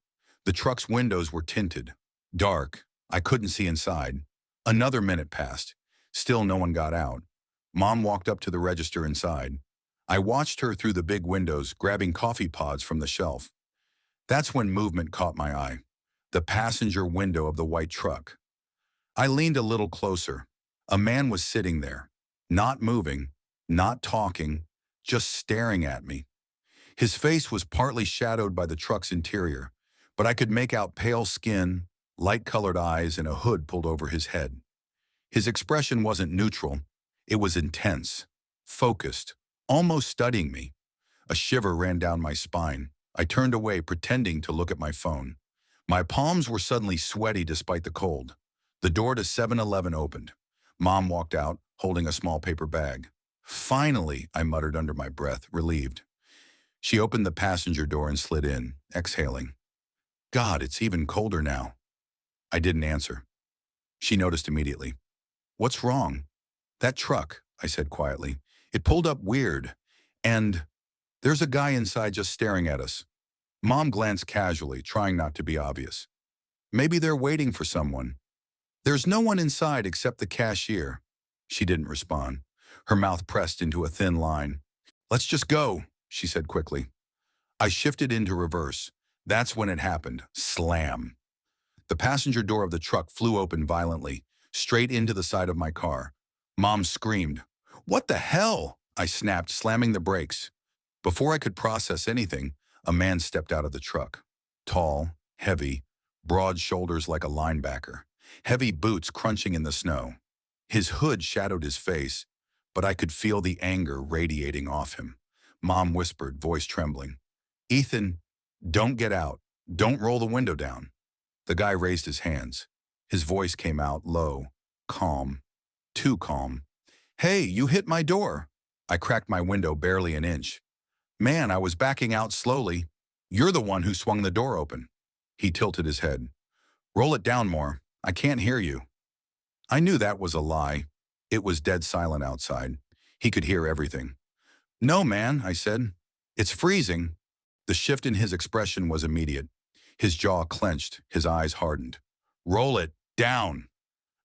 The truck's windows were tinted. Dark. I couldn't see inside. Another minute passed. Still no one got out. Mom walked up to the register inside. I watched her through the big windows, grabbing coffee pods from the shelf. That's when movement caught my eye. The passenger window of the white truck. I leaned a little closer. A man was sitting there, not moving, not talking, just staring at me. His face was partly shadowed by the truck's interior, but I could make out pale skin, light-colored eyes, and a hood pulled over his head. His expression wasn't neutral. It was intense, focused, almost studying me. A shiver ran down my spine. I turned away, pretending to look at my phone. My palms were suddenly sweaty despite the cold. The door to 7-Eleven opened. Mom walked out, holding a small paper bag. "Finally," I muttered under my breath, relieved. She opened the passenger door and slid in, exhaling. "God, it's even colder now." I didn't answer. She noticed immediately. "What's wrong?" "That truck," I said quietly. "It pulled up weird. And there's a guy inside just staring at us." Mom glanced casually, trying not to be obvious. "Maybe they're waiting for someone." "There's no one inside except the cashier." She didn't respond. Her mouth pressed into a thin line. "Let's just go," she said quickly. I shifted into reverse. That's when it happened. Slam. The passenger door of the truck flew open violently, straight into the side of my car. Mom screamed. "What the hell?" I snapped, slamming the brakes. Before I could process anything, a man stepped out of the truck. Tall, heavy, broad shoulders like a linebacker, heavy boots crunching in the snow. His hood shadowed his face, but I could feel the anger radiating off him. Mom whispered, voice trembling, "Ethan, don't get out. Don't roll the window down." The guy raised his hands. His voice came out low, calm, too calm. "Hey, you hit my door." I cracked my window barely an inch. "Man, I was backing out slowly. You're the one who swung the door open." He tilted his head. "Roll it down more. I can't hear you." I knew that was a lie. It was dead silent outside. He could hear everything. "No, man," I said. "It's freezing." The shift in his expression was immediate. His jaw clenched, his eyes hardened. "Roll it down."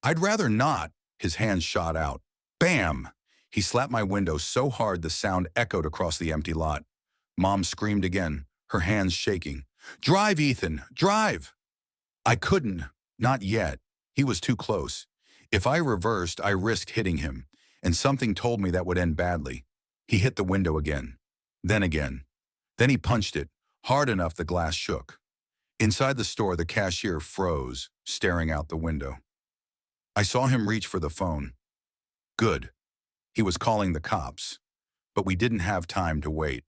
"I'd rather not." His hands shot out. Bam! He slapped my window so hard the sound echoed across the empty lot. Mom screamed again, her hands shaking. "Drive, Ethan, drive!" I couldn't, not yet. He was too close. If I reversed, I risked hitting him, and something told me that would end badly. He hit the window again. Then again. Then he punched it, hard enough the glass shook. Inside the store, the cashier froze, staring out the window. I saw him reach for the phone. Good. He was calling the cops. But we didn't have time to wait.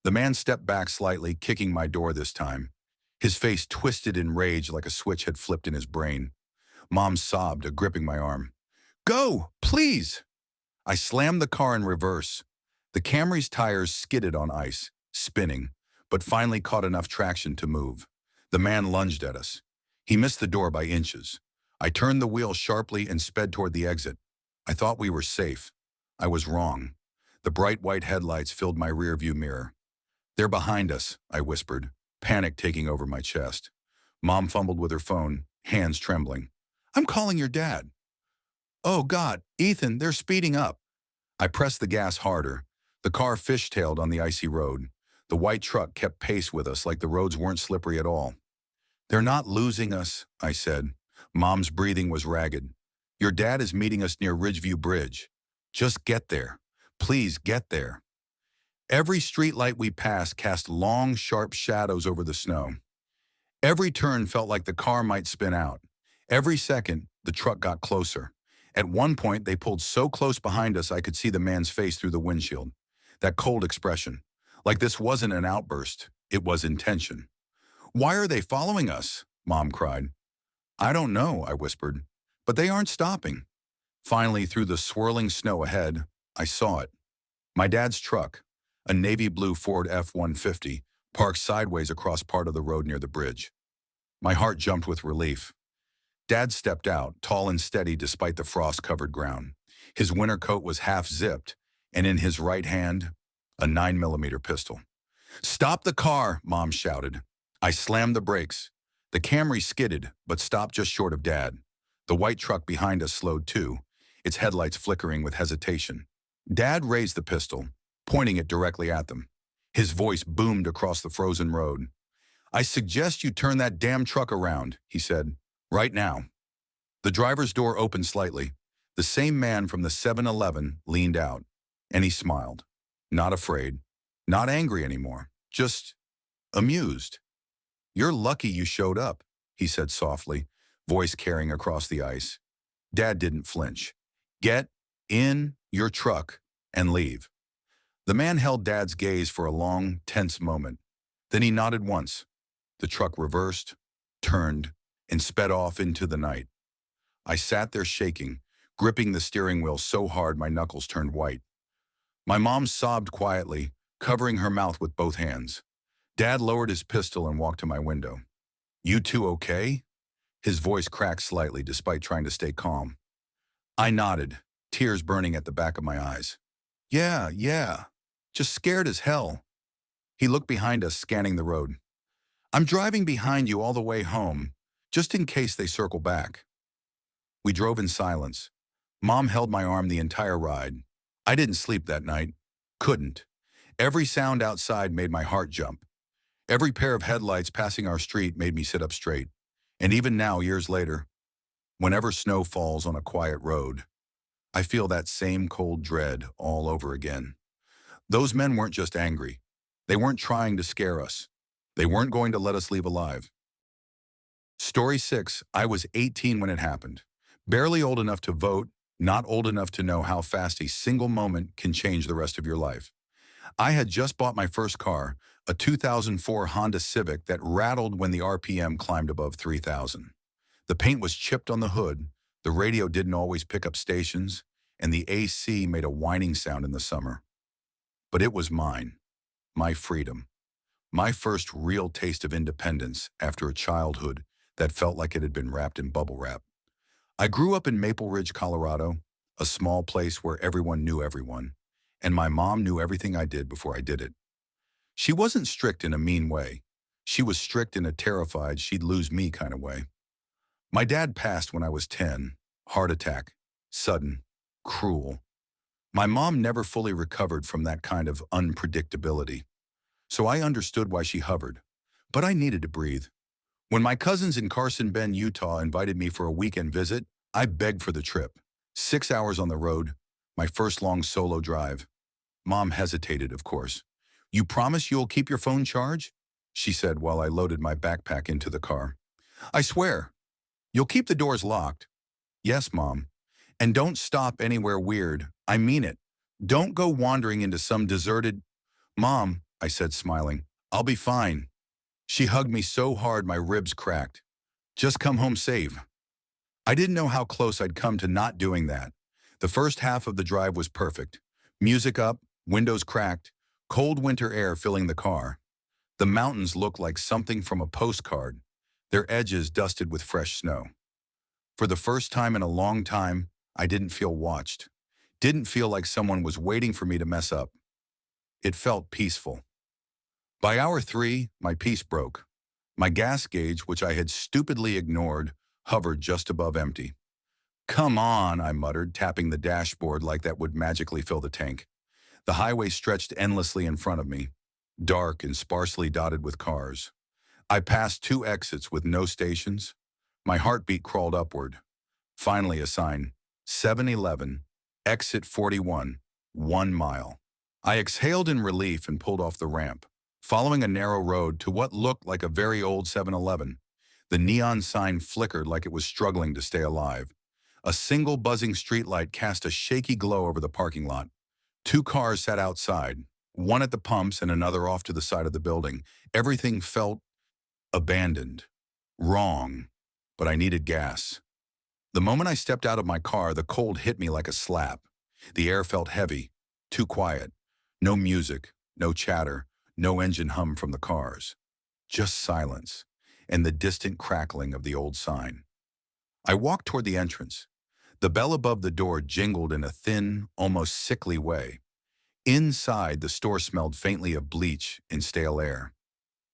The man stepped back slightly, kicking my door this time. His face twisted in rage like a switch had flipped in his brain. Mom sobbed, gripping my arm. "Go, please!" I slammed the car in reverse. The Camry's tires skidded on ice, spinning, but finally caught enough traction to move. The man lunged at us. He missed the door by inches. I turned the wheel sharply and sped toward the exit. I thought we were safe. I was wrong. The bright white headlights filled my rearview mirror. "They're behind us," I whispered, panic taking over my chest. Mom fumbled with her phone, hands trembling. "I'm calling your dad." "Oh, God, Ethan, they're speeding up." I pressed the gas harder. The car fishtailed on the icy road. The white truck kept pace with us like the roads weren't slippery at all. "They're not losing us," I said. Mom's breathing was ragged. "Your dad is meeting us near Ridgeview Bridge. Just get there. Please get there." Every streetlight we passed cast long, sharp shadows over the snow. Every turn felt like the car might spin out. Every second, the truck got closer. At one point, they pulled so close behind us I could see the man's face through the windshield. That cold expression. Like this wasn't an outburst. It was intention. "Why are they following us?" Mom cried. "I don't know," I whispered. "But they aren't stopping." Finally, through the swirling snow ahead, I saw it. My dad's truck, a navy blue Ford F-150, parked sideways across part of the road near the bridge. My heart jumped with relief. Dad stepped out, tall and steady despite the frost-covered ground. His winter coat was half-zipped, and in his right hand, a 9mm pistol. "Stop the car!" Mom shouted. I slammed the brakes. The Camry skidded, but stopped just short of Dad. The white truck behind us slowed too. its headlights flickering with hesitation. Dad raised the pistol, pointing it directly at them. His voice boomed across the frozen road. "I suggest you turn that damn truck around," he said. "Right now." The driver's door opened slightly. The same man from the 7-Eleven leaned out, and he smiled. Not afraid, not angry anymore, just amused. "You're lucky you showed up," he said softly, voice carrying across the ice. Dad didn't flinch. "Get in your truck and leave." The man held Dad's gaze for a long, tense moment. Then he nodded once. The truck reversed, turned, and sped off into the night. I sat there shaking, gripping the steering wheel so hard my knuckles turned white. My mom sobbed quietly, covering her mouth with both hands. Dad lowered his pistol and walked to my window. "You two okay?" His voice cracked slightly despite trying to stay calm. I nodded, tears burning at the back of my eyes. Yeah. Just scared as hell." He looked behind us, scanning the road. "I'm driving behind you all the way home, just in case they circle back." We drove in silence. Mom held my arm the entire ride. I didn't sleep that night. Couldn't. Every sound outside made my heart jump. Every pair of headlights passing our street made me sit up straight. And even now, years later, whenever snow falls on a quiet road, I feel that same cold dread all over again. Those men weren't just angry. They weren't trying to scare us. They weren't going to let us leave alive. Story 6, I was 18 when it happened. Barely old enough to vote, not old enough to know how fast a single moment can change the rest of your life. I had just bought my first car, a 2004 Honda Civic that rattled when the RPM climbed above 3,000. The paint was chipped on the hood, the radio didn't always pick up stations, and the AC made a whining sound in the summer. But it was mine, my freedom, my first real taste of independence after a childhood that felt like it had been wrapped in bubble wrap. I grew up in Maple Ridge, Colorado, a small place where everyone knew everyone, and my mom knew everything I did before I did it. She wasn't strict in a mean way. She was strict in a terrified she'd lose me kind of way. My dad passed when I was 10, heart attack, sudden, cruel. My mom never fully recovered from that kind of unpredictability. So I understood why she hovered, but I needed to breathe. When my cousins in Carson Bend, Utah invited me for a weekend visit, I begged for the trip. 6 hours on the road, my first long solo drive. Mom hesitated, of course. "You promise you'll keep your phone charged?" she said while I loaded my backpack into the car. "I swear." "You'll keep the doors locked?" "Yes, Mom. And don't stop anywhere weird. I mean it. Don't go wandering into some deserted—" "Mom," I said, smiling, "I'll be fine." She hugged me so hard my ribs cracked. "Just come home safe." I didn't know how close I'd come to not doing that. The first half of the drive was perfect. Music up, windows cracked, cold winter air filling the car. The mountains looked like something from a postcard, their edges dusted with fresh snow. For the first time in a long time, I didn't feel watched. Didn't feel like someone was waiting for me to mess up. It felt peaceful. By hour 3, my peace broke. My gas gauge, which I had stupidly ignored, hovered just above empty. "Come on," I muttered, tapping the dashboard like that would magically fill the tank. The highway stretched endlessly in front of me, dark and sparsely dotted with cars. I passed 2 exits with no stations. My heartbeat crawled upward. Finally a sign, 7-Eleven, exit 41, 1 mile. I exhaled in relief and pulled off the ramp, following a narrow road to what looked like a very old 7-Eleven. The neon sign flickered like it was struggling to stay alive. A single buzzing streetlight cast a shaky glow over the parking lot. 2 cars sat outside, one at the pumps and another off to the side of the building. Everything felt abandoned, wrong, but I needed gas. The moment I stepped out of my car, the cold hit me like a slap. The air felt heavy, too quiet. No music, no chatter, no engine hum from the cars. Just silence and the distant crackling of the old sign. I walked toward the entrance. The bell above the door jingled in a thin, almost sickly way. Inside, the store smelled faintly of bleach and stale air.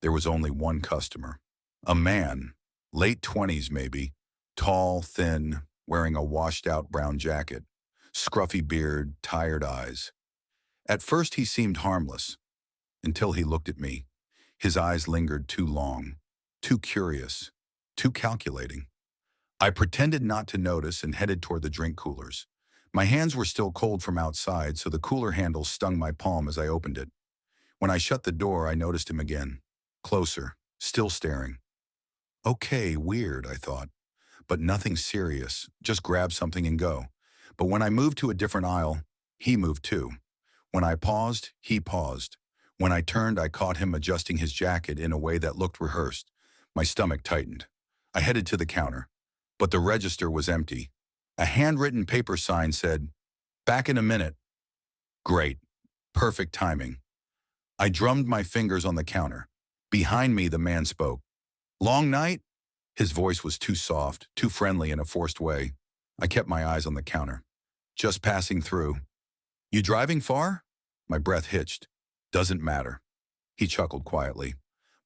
There was only one customer. A man, late 20s maybe, tall, thin, wearing a washed-out brown jacket. scruffy beard, tired eyes. At first he seemed harmless, until he looked at me. His eyes lingered too long, too curious, too calculating. I pretended not to notice and headed toward the drink coolers. My hands were still cold from outside, so the cooler handle stung my palm as I opened it. When I shut the door, I noticed him again. Closer, still staring. Okay, weird, I thought. But nothing serious, just grab something and go. But when I moved to a different aisle, he moved too. When I paused, he paused. When I turned, I caught him adjusting his jacket in a way that looked rehearsed. My stomach tightened. I headed to the counter, but the register was empty. A handwritten paper sign said, "Back in a minute." Great. Perfect timing. I drummed my fingers on the counter. Behind me, the man spoke. "Long night?" His voice was too soft, too friendly in a forced way. I kept my eyes on the counter. "Just passing through." "You driving far?" My breath hitched. "Doesn't matter." He chuckled quietly.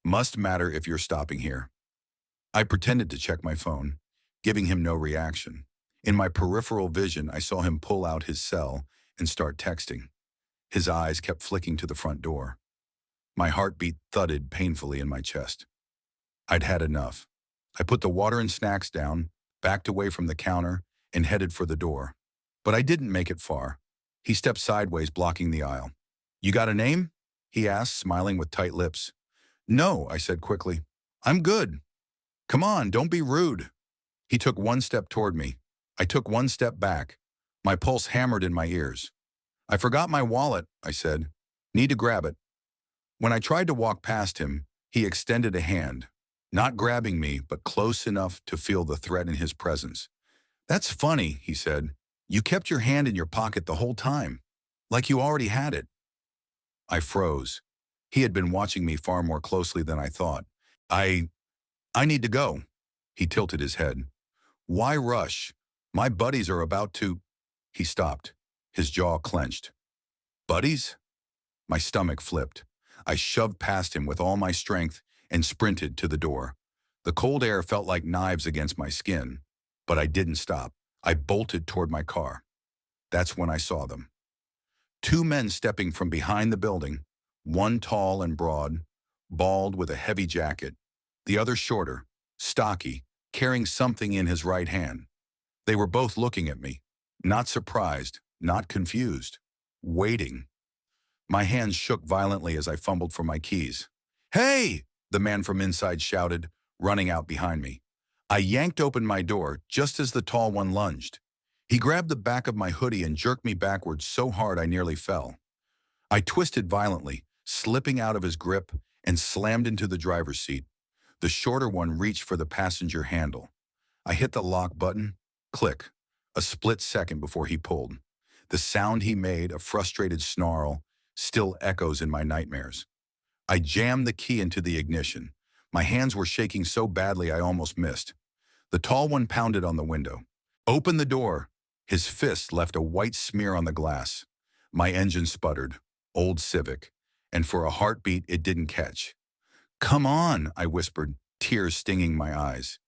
"Must matter if you're stopping here." I pretended to check my phone, giving him no reaction. In my peripheral vision, I saw him pull out his cell and start texting. His eyes kept flicking to the front door. My heartbeat thudded painfully in my chest. I'd had enough. I put the water and snacks down, backed away from the counter, and headed for the door. But I didn't make it far. He stepped sideways, blocking the aisle. "You got a name?" he asked, smiling with tight lips. "No," I said quickly. "I'm good." "Come on, don't be rude." He took one step toward me. I took one step back. My pulse hammered in my ears. "I forgot my wallet," I said. "Need to grab it." When I tried to walk past him, he extended a hand, not grabbing me, but close enough to feel the threat in his presence. "That's funny," he said. "You kept your hand in your pocket the whole time, like you already had it." I froze. He had been watching me far more closely than I thought. I need to go." He tilted his head. "Why rush? My buddies are about to—" He stopped. His jaw clenched. "Buddies?" My stomach flipped. I shoved past him with all my strength and sprinted to the door. The cold air felt like knives against my skin, but I didn't stop. I bolted toward my car. That's when I saw them. Two men stepping from behind the building, one tall and broad, bald with a heavy jacket, the other shorter, stocky, carrying something in his right hand. They were both looking at me, not surprised, not confused, waiting. My hands shook violently as I fumbled for my keys. "Hey!" the man from inside shouted, running out behind me. I yanked open my door just as the tall one lunged. He grabbed the back of my hoodie and jerked me backwards so hard I nearly fell. I twisted violently, slipping out of his grip, and slammed into the driver's seat. The shorter one reached for the passenger handle. I hit the lock button. Click. A split second before he pulled. The sound he made, a frustrated snarl, still echoes in my nightmares. I jammed the key into the ignition. My hands were shaking so badly I almost missed. The tall one pounded on the window. "Open the door." His fist left a white smear on the glass. My engine sputtered. Old Civic. And for a heartbeat, it didn't catch. "Come on," I whispered, tears stinging my eyes.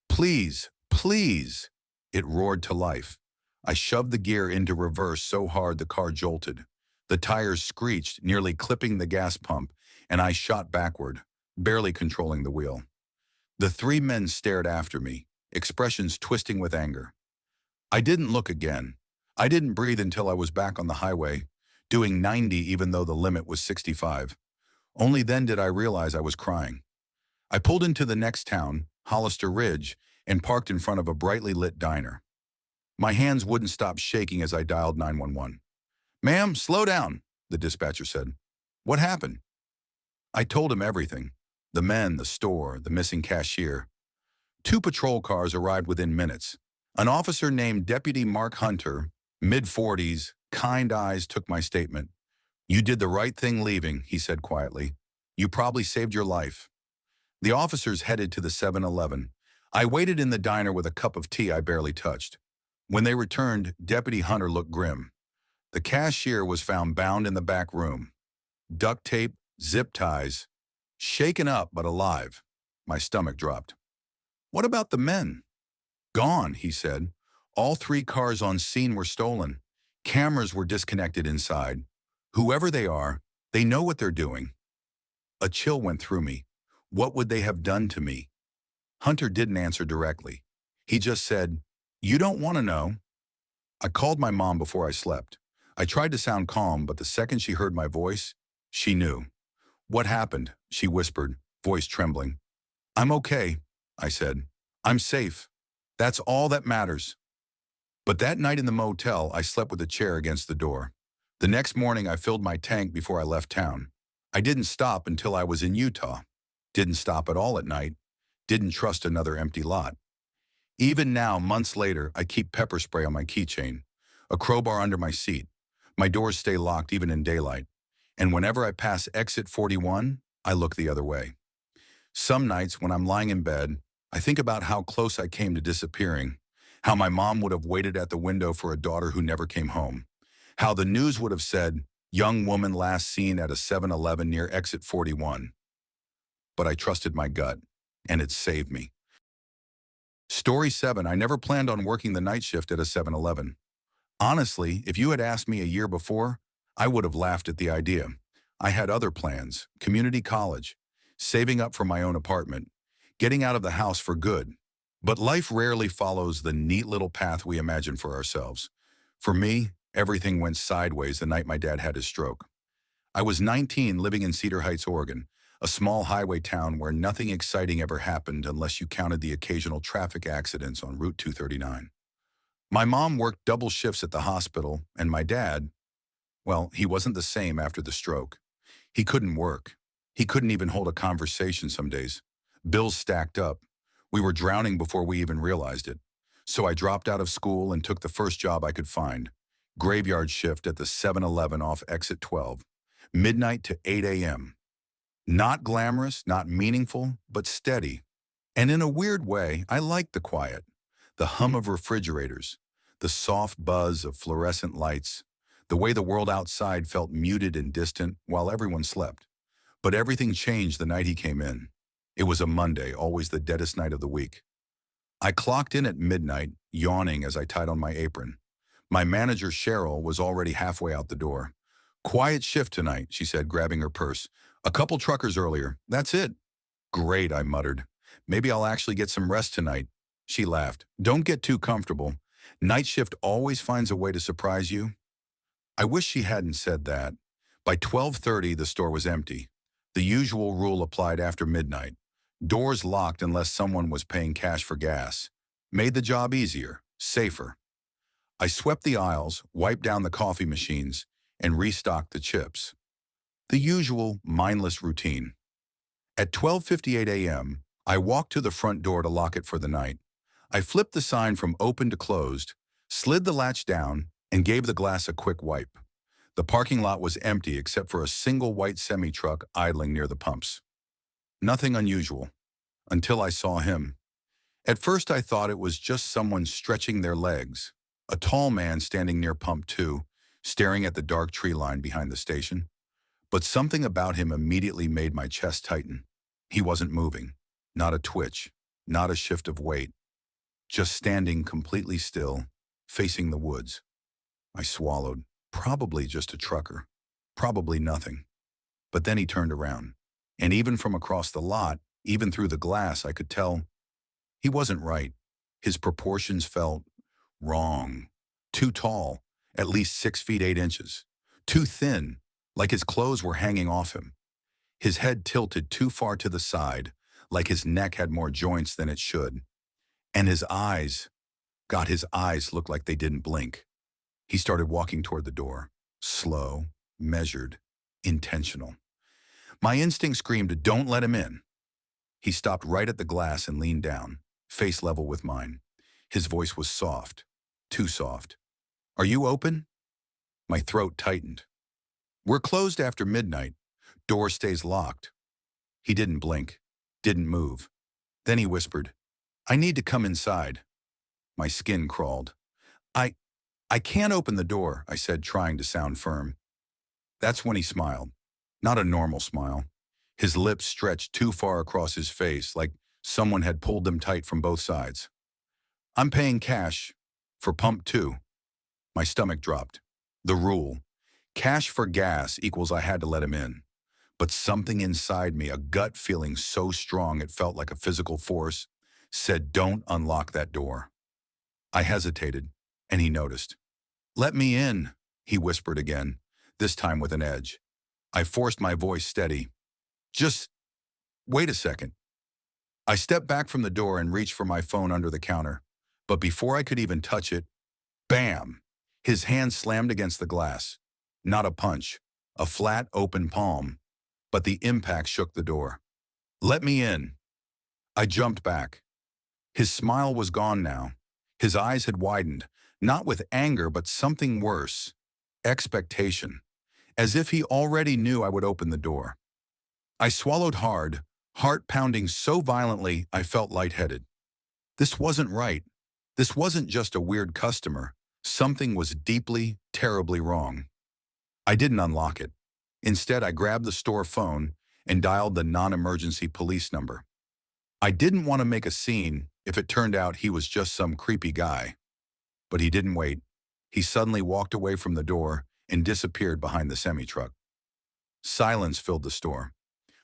"Please, please." It roared to life. I shoved the gear into reverse so hard the car jolted. The tires screeched, nearly clipping the gas pump, and I shot backward, barely controlling the wheel. The three men stared after me, expressions twisting with anger. I didn't look again. I didn't breathe until I was back on the highway, doing 90 even though the limit was 65. Only then did I realize I was crying. I pulled into the next town, Hollister Ridge, and parked in front of a brightly lit diner. My hands wouldn't stop shaking as I dialed 911. "Ma'am, slow down," the dispatcher said. "What happened?" I told him everything. The men, the store, the missing cashier. Two patrol cars arrived within minutes. An officer named Deputy Mark Hunter, mid-40s, kind eyes, took my statement. "You did the right thing leaving," he said quietly. "You probably saved your life." The officers headed to the 7-Eleven. I waited in the diner with a cup of tea I barely touched. When they returned, Deputy Hunter looked grim. The cashier was found bound in the back room. Duct tape, zip ties. Shaken up but alive. My stomach dropped. "What about the men?" "Gone," he said. "All three cars on scene were stolen. Cameras were disconnected inside. Whoever they are, they know what they're doing. A chill went through me. What would they have done to me? Hunter didn't answer directly. He just said, "You don't want to know." I called my mom before I slept. I tried to sound calm, but the second she heard my voice, she knew. "What happened?" she whispered, voice trembling. "I'm okay," I said. "I'm safe. That's all that matters." But that night in the motel, I slept with a chair against the door. The next morning, I filled my tank before I left town. I didn't stop until I was in Utah. Didn't stop at all at night. Didn't trust another empty lot. Even now, months later, I keep pepper spray on my keychain, a crowbar under my seat. My doors stay locked even in daylight. And whenever I pass exit 41, I look the other way. Some nights when I'm lying in bed, I think about how close I came to disappearing, how my mom would have waited at the window for a daughter who never came home, how the news would have said, "Young woman last seen at a 7-Eleven near exit 41. But I trusted my gut, and it saved me. Story 7, I never planned on working the night shift at a 7-Eleven. Honestly, if you had asked me a year before, I would have laughed at the idea. I had other plans, community college, saving up for my own apartment, getting out of the house for good. But life rarely follows the neat little path we imagine for ourselves. For me, everything went sideways the night my dad had his stroke. I was 19, living in Cedar Heights, Oregon, a small highway town where nothing exciting ever happened unless you counted the occasional traffic accidents on Route 239. My mom worked double shifts at the hospital, and my dad, well, he wasn't the same after the stroke. He couldn't work. He couldn't even hold a conversation some days. Bills stacked up. We were drowning before we even realized it. So I dropped out of school and took the first job I could find. Graveyard shift at the 7-Eleven off exit 12. Midnight to 8 a.m. Not glamorous, not meaningful, but steady. And in a weird way, I liked the quiet. The hum of refrigerators, the soft buzz of fluorescent lights, the way the world outside felt muted and distant while everyone slept. But everything changed the night he came in. It was a Monday, always the deadest night of the week. I clocked in at midnight, yawning as I tied on my apron. My manager, Cheryl, was already halfway out the door. "Quiet shift tonight," she said, grabbing her purse. "A couple truckers earlier. That's it." "Great," I muttered. "Maybe I'll actually get some rest tonight." She laughed. "Don't get too comfortable. Night shift always finds a way to surprise you." I wish she hadn't said that. By 12:30, the store was empty. The usual rule applied after midnight. Doors locked unless someone was paying cash for gas. Made the job easier, safer. I swept the aisles, wiped down the coffee machines, and restocked the chips. The usual mindless routine. At 12:58 a.m., I walked to the front door to lock it for the night. I flipped the sign from open to closed, slid the latch down, and gave the glass a quick wipe. The parking lot was empty except for a single white semi-truck idling near the pumps. Nothing unusual, until I saw him. At first I thought it was just someone stretching their legs, a tall man standing near pump 2, staring at the dark tree line behind the station. But something about him immediately made my chest tighten. He wasn't moving, not a twitch, not a shift of weight, just standing completely still, facing the woods. I swallowed. Probably just a trucker. Probably nothing. But then he turned around. And even from across the lot, even through the glass, I could tell he wasn't right. His proportions felt wrong. Too tall, at least 6 feet 8 inches. Too thin, like his clothes were hanging off him. His head tilted too far to the side, like his neck had more joints than it should. And his eyes, God, his eyes looked like they didn't blink. He started walking toward the door, slow, measured, intentional. My instinct screamed, "Don't let him in." He stopped right at the glass and leaned down, face level with mine. His voice was soft, too soft. "Are you open?" My throat tightened. "We're closed after midnight. Door stays locked." He didn't blink, didn't move. Then he whispered, "I need to come inside." My skin crawled. I can't open the door," I said, trying to sound firm. That's when he smiled. Not a normal smile. His lips stretched too far across his face, like someone had pulled them tight from both sides. "I'm paying cash. For pump 2. My stomach dropped. The rule, cash for gas equals I had to let him in. But something inside me, a gut feeling so strong it felt like a physical force, said don't unlock that door. I hesitated, and he noticed. Let me in, he whispered again, this time with an edge. I forced my voice steady. Just wait a second. I stepped back from the door and reached for my phone under the counter. But before I could even touch it, bam! His hand slammed against the glass. Not a punch, a flat, open palm. But the impact shook the door. Let me in. I jumped back. His smile was gone now. His eyes had widened, not with anger, but something worse. Expectation. As if he already knew I would open the door. I swallowed hard, heart pounding so violently I felt lightheaded. This wasn't right. This wasn't just a weird customer. Something was deeply, terribly wrong. I didn't unlock it. Instead, I grabbed the store phone and dialed the non-emergency police number. I didn't want to make a scene if it turned out he was just some creepy guy. But he didn't wait. He suddenly walked away from the door and disappeared behind the semi-truck. Silence filled the store.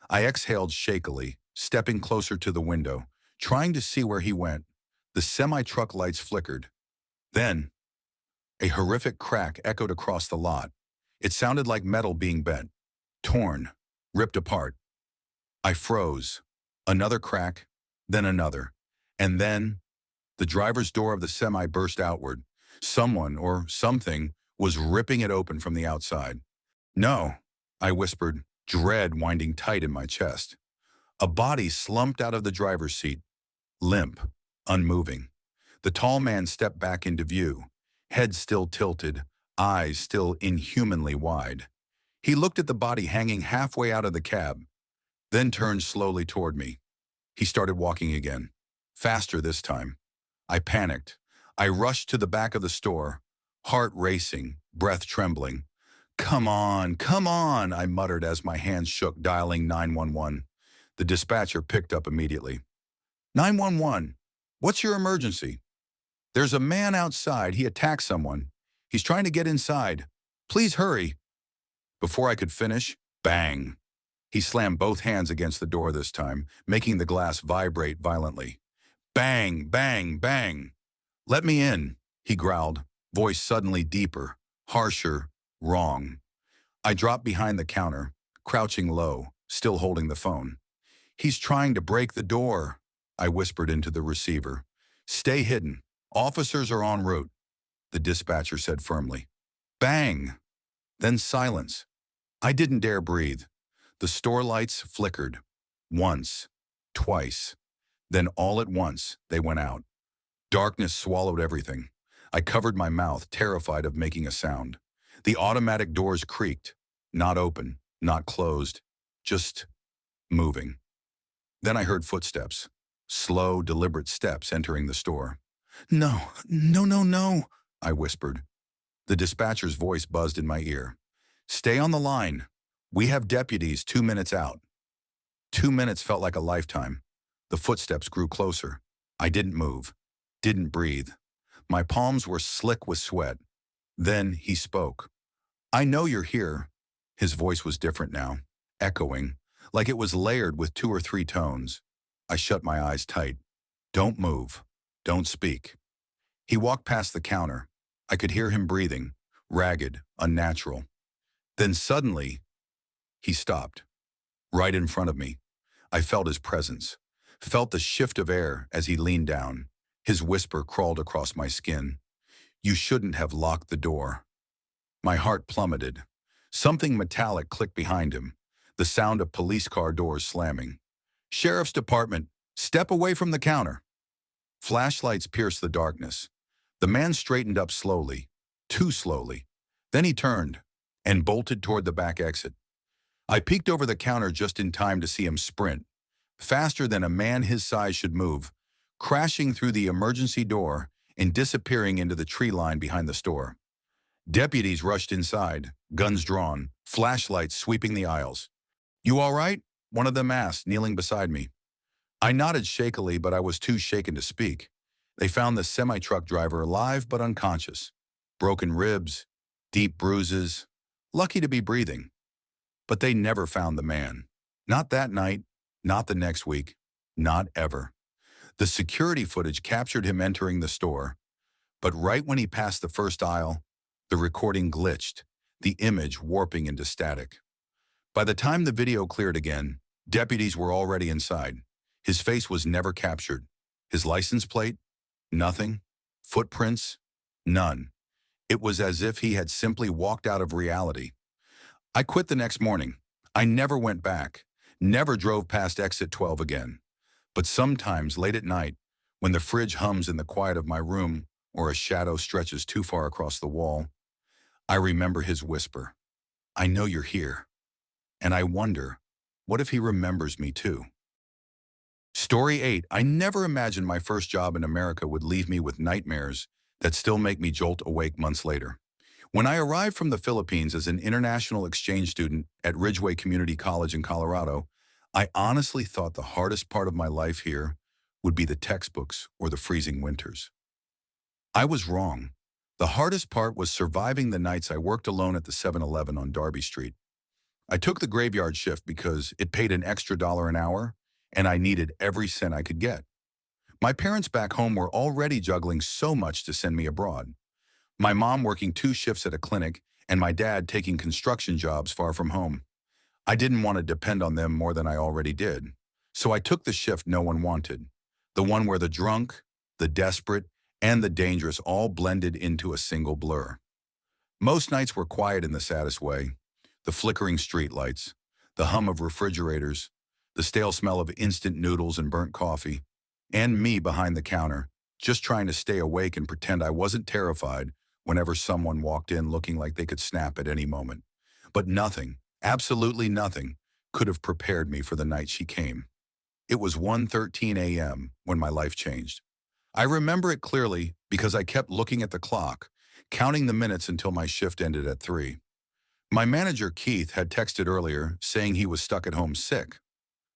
I exhaled shakily, stepping closer to the window, trying to see where he went. The semi-truck lights flickered. Then, a horrific crack echoed across the lot. It sounded like metal being bent, torn, ripped apart. I froze. Another crack, then another. And then, the driver's door of the semi burst outward. Someone, or something, was ripping it open from the outside. No, I whispered, dread winding tight in my chest. A body slumped out of the driver's seat, limp, unmoving. The tall man stepped back into view, head still tilted, eyes still inhumanly wide. He looked at the body hanging halfway out of the cab, then turned slowly toward me. He started walking again, faster this time. I panicked. I rushed to the back of the store, heart racing, breath trembling. Come on, I muttered as my hands shook, dialing 911. The dispatcher picked up immediately. 911, what's your emergency? There's a man outside. He attacked someone. He's trying to get inside. Please hurry. Before I could finish, bang. He slammed both hands against the door this time, making the glass vibrate violently. Bang, bang, bang. Let me in, he growled, voice suddenly deeper, harsher, wrong. I dropped behind the counter, crouching low, still holding the phone. He's trying to break the door, I whispered into the receiver. Stay hidden. Officers are en route, the dispatcher said firmly. Bang! Then silence. I didn't dare breathe. The store lights flickered. Once, twice. Then all at once, they went out. Darkness swallowed everything. I covered my mouth, terrified of making a sound. The automatic doors creaked. Not open, not closed, just moving. Then I heard footsteps. Slow, deliberate steps entering the store. No, I whispered. The dispatcher's voice buzzed in my ear. Stay on the line. We have deputies 2 minutes out. 2 minutes felt like a lifetime. The footsteps grew closer. I didn't move, didn't breathe. My palms were slick with sweat. Then he spoke. I know you're here. His voice was different now, echoing, like it was layered with 2 or 3 tones. I shut my eyes tight. Don't move. Don't speak. He walked past the counter. I could hear him breathing, ragged, unnatural. Then suddenly, he stopped. Right in front of me. I felt his presence, felt the shift of air as he leaned down. His whisper crawled across my skin. You shouldn't have locked the door. My heart plummeted. Something metallic clicked behind him, the sound of police car doors slamming. Sheriff's Department, step away from the counter. Flashlights pierced the darkness. The man straightened up slowly, too slowly. Then he turned and bolted toward the back exit. I peeked over the counter just in time to see him sprint, faster than a man his size should move, crashing through the emergency door and disappearing into the tree line behind the store. Deputies rushed inside, guns drawn, flashlights sweeping the aisles. You all right? One of them asked, kneeling beside me. I nodded shakily, but I was too shaken to speak. They found the semi-truck driver alive but unconscious. Broken ribs, deep bruises, lucky to be breathing. But they never found the man. Not that night, not the next week, not ever. The security footage captured him entering the store, but right when he passed the first aisle, the recording glitched, the image warping into static. By the time the video cleared again, deputies were already inside. His face was never captured. His license plate? Nothing. Footprints? None. It was as if he had simply walked out of reality. I quit the next morning. I never went back, never drove past exit 12 again. But sometimes, late at night, when the fridge hums in the quiet of my room or a shadow stretches too far across the wall, I remember his whisper, "I know you're here." And I wonder, what if he remembers me too? Story 8. I never imagined my first job in America would leave me with nightmares that still make me jolt awake months later. When I arrived from the Philippines as an international exchange student at Ridgeway Community College in Colorado, I honestly thought the hardest part of my life here would be the textbooks or the freezing winters. I was wrong. The hardest part was surviving the nights I worked alone at the 7-Eleven on Darby Street. I took the graveyard shift because it paid an extra $1 an hour, and I needed every cent I could get. My parents back home were already juggling so much to send me abroad. My mom working 2 shifts at a clinic, and my dad taking construction jobs far from home. I didn't want to depend on them more than I already did. So I took the shift no one wanted. The one where the drunk, the desperate, and the dangerous all blended into a single blur. Most nights were quiet in the saddest way. The flickering streetlights, the hum of refrigerators, the stale smell of instant noodles and burnt coffee, and me behind the counter, just trying to stay awake and pretend I wasn't terrified whenever someone walked in looking like they could snap at any moment. But nothing, absolutely nothing, could have prepared me for the night she came. It was 1:13 a.m. when my life changed. I remember it clearly because I kept looking at the clock, counting the minutes until my shift ended at 3. My manager, Keith, had texted earlier saying he was stuck at home sick.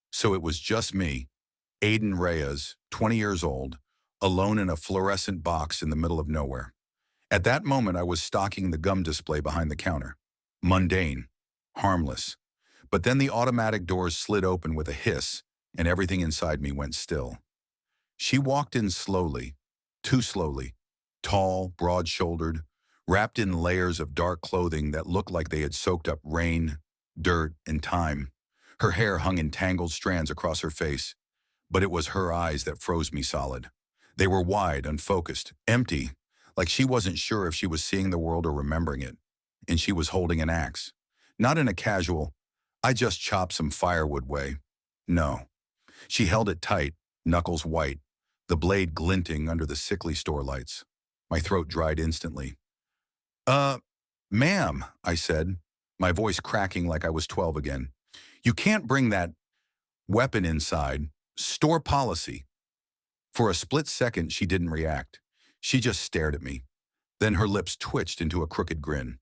So it was just me, Aiden Reyes, 20 years old, alone in a fluorescent box in the middle of nowhere. At that moment, I was stocking the gum display behind the counter. Mundane, harmless. But then the automatic doors slid open with a hiss, and everything inside me went still. She walked in slowly, too slowly, tall, broad-shouldered, wrapped in layers of dark clothing that looked like they had soaked up rain, dirt, and time. Her hair hung in tangled strands across her face, but it was her eyes that froze me solid. They were wide, unfocused, empty, like she wasn't sure if she was seeing the world or remembering it. And she was holding an axe. Not in a casual, "I just chopped some firewood" way. No. She held it tight, knuckles white, the blade glinting under the sickly store lights. My throat dried instantly. Ma'am," I said, my voice cracking like I was 12 again. "You can't bring that weapon inside. Store policy." For a split second, she didn't react. She just stared at me. Then her lips twitched into a crooked grin.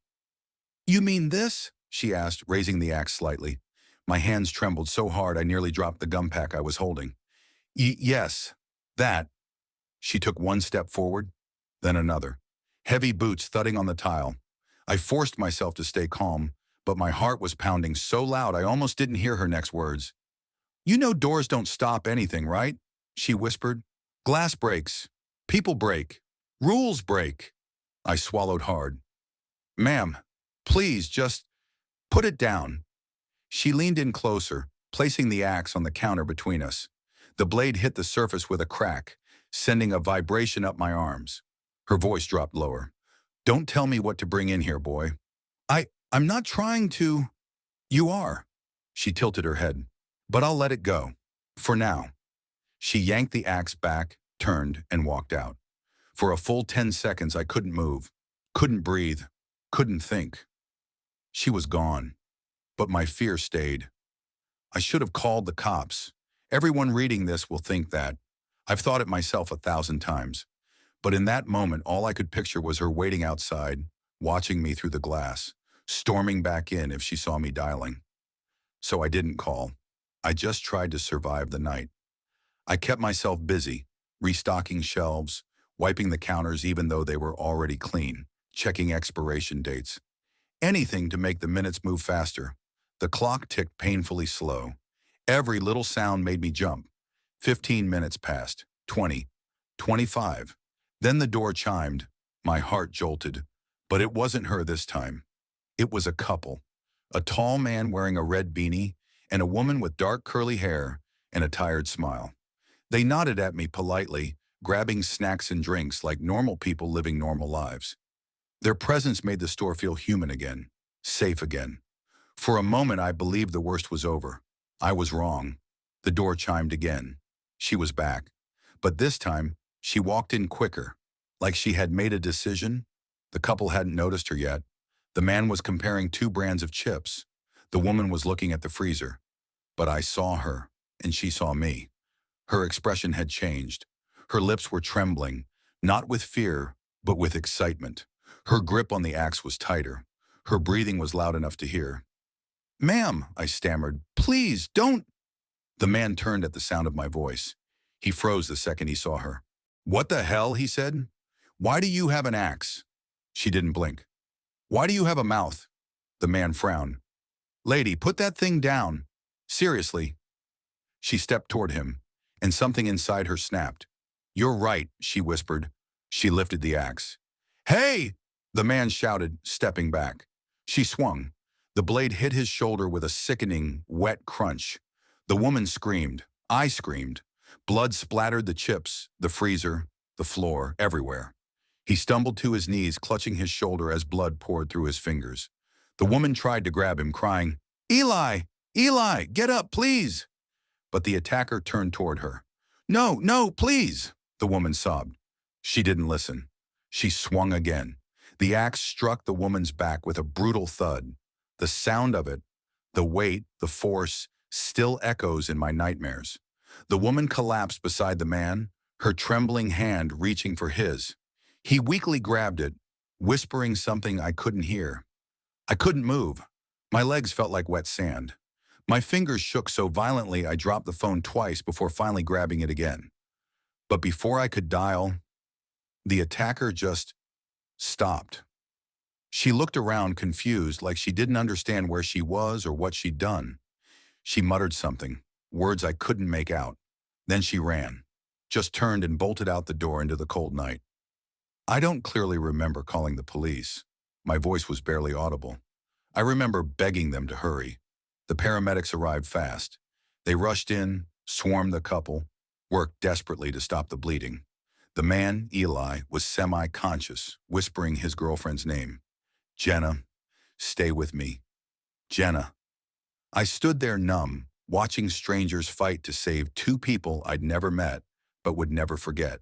"You mean this?" she asked, raising the axe slightly. My hands trembled so hard I nearly dropped the gum pack I was holding. Yes, that." She took one step forward, then another. Heavy boots thudding on the tile. I forced myself to stay calm, but my heart was pounding so loud I almost didn't hear her next words. "You know doors don't stop anything, right?" she whispered. "Glass breaks. People break. Rules break." I swallowed hard. "Ma'am, please just put it down." She leaned in closer, placing the axe on the counter between us. The blade hit the surface with a crack, sending a vibration up my arms. Her voice dropped lower. "Don't tell me what to bring in here, boy." I'm not trying to." "You are." She tilted her head. "But I'll let it go. For now." She yanked the axe back, turned, and walked out. For a full 10 seconds, I couldn't move, couldn't breathe, couldn't think. She was gone. But my fear stayed. I should have called the cops. Everyone reading this will think that. I've thought it myself 1,000 times. But in that moment, all I could picture was her waiting outside, watching me through the glass, storming back in if she saw me dialing. So I didn't call. I just tried to survive the night. I kept myself busy, restocking shelves, wiping the counters even though they were already clean, checking expiration dates, Anything to make the minutes move faster. The clock ticked painfully slow. Every little sound made me jump. 15 minutes passed, 20, 25. Then the door chimed. My heart jolted. But it wasn't her this time. It was a couple. A tall man wearing a red beanie and a woman with dark curly hair and a tired smile. They nodded at me politely, grabbing snacks and drinks like normal people living normal lives. Their presence made the store feel human again, safe again. For a moment, I believed the worst was over. I was wrong. The door chimed again. She was back. But this time, she walked in quicker, like she had made a decision. The couple hadn't noticed her yet. The man was comparing two brands of chips. The woman was looking at the freezer. But I saw her, and she saw me. Her expression had changed. Her lips were trembling, not with fear, but with excitement. Her grip on the axe was tighter. Her breathing was loud enough to hear. "Ma'am," I stammered, "please, don't—" The man turned at the sound of my voice. He froze the second he saw her. "What the hell?" he said. "Why do you have an axe?" She didn't blink. "Why do you have a mouth?" The man frowned. "Lady, put that thing down. Seriously." She stepped toward him, and something inside her snapped. "You're right," she whispered. She lifted the axe. "Hey!" the man shouted, stepping back. She swung. The blade hit his shoulder with a sickening, wet crunch. The woman screamed. I screamed. Blood splattered the chips, the freezer, the floor, everywhere. He stumbled to his knees, clutching his shoulder as blood poured through his fingers. The woman tried to grab him, crying, "Eli! Eli, get up, please!" But the attacker turned toward her. "No, no, please!" the woman sobbed. She didn't listen. She swung again. The axe struck the woman's back with a brutal thud. The sound of it, the weight, the force, still echoes in my nightmares. The woman collapsed beside the man, her trembling hand reaching for his. He weakly grabbed it, whispering something I couldn't hear. I couldn't move. My legs felt like wet sand. My fingers shook so violently I dropped the phone twice before finally grabbing it again. But before I could dial, the attacker just stopped. She looked around confused, like she didn't understand where she was or what she'd done. She muttered something, words I couldn't make out. Then she ran, just turned and bolted out the door into the cold night. I don't clearly remember calling the police. My voice was barely audible. I remember begging them to hurry. The paramedics arrived fast. They rushed in, swarmed the couple, worked desperately to stop the bleeding. The man, Eli, was semi-conscious, whispering his girlfriend's name. "Jenna, stay with me. Jenna." I stood there numb, watching strangers fight to save two people I'd never met, but would never forget.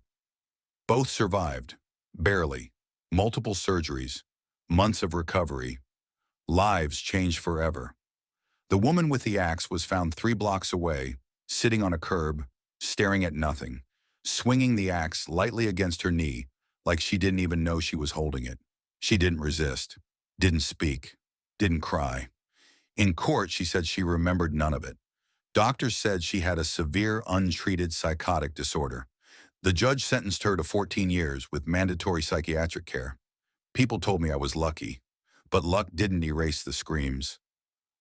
Both survived, barely. Multiple surgeries, months of recovery. Lives changed forever. The woman with the axe was found 3 blocks away, sitting on a curb, staring at nothing, swinging the axe lightly against her knee, like she didn't even know she was holding it. She didn't resist, didn't speak, didn't cry. In court, she said she remembered none of it. Doctors said she had a severe, untreated psychotic disorder. The judge sentenced her to 14 years with mandatory psychiatric care. People told me I was lucky, but luck didn't erase the screams.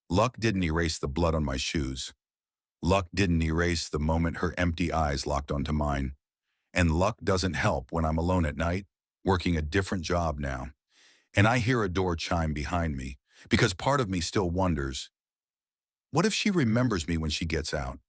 Luck didn't erase the blood on my shoes. Luck didn't erase the moment her empty eyes locked onto mine. And luck doesn't help when I'm alone at night, working a different job now. And I hear a door chime behind me, because part of me still wonders, what if she remembers me when she gets out?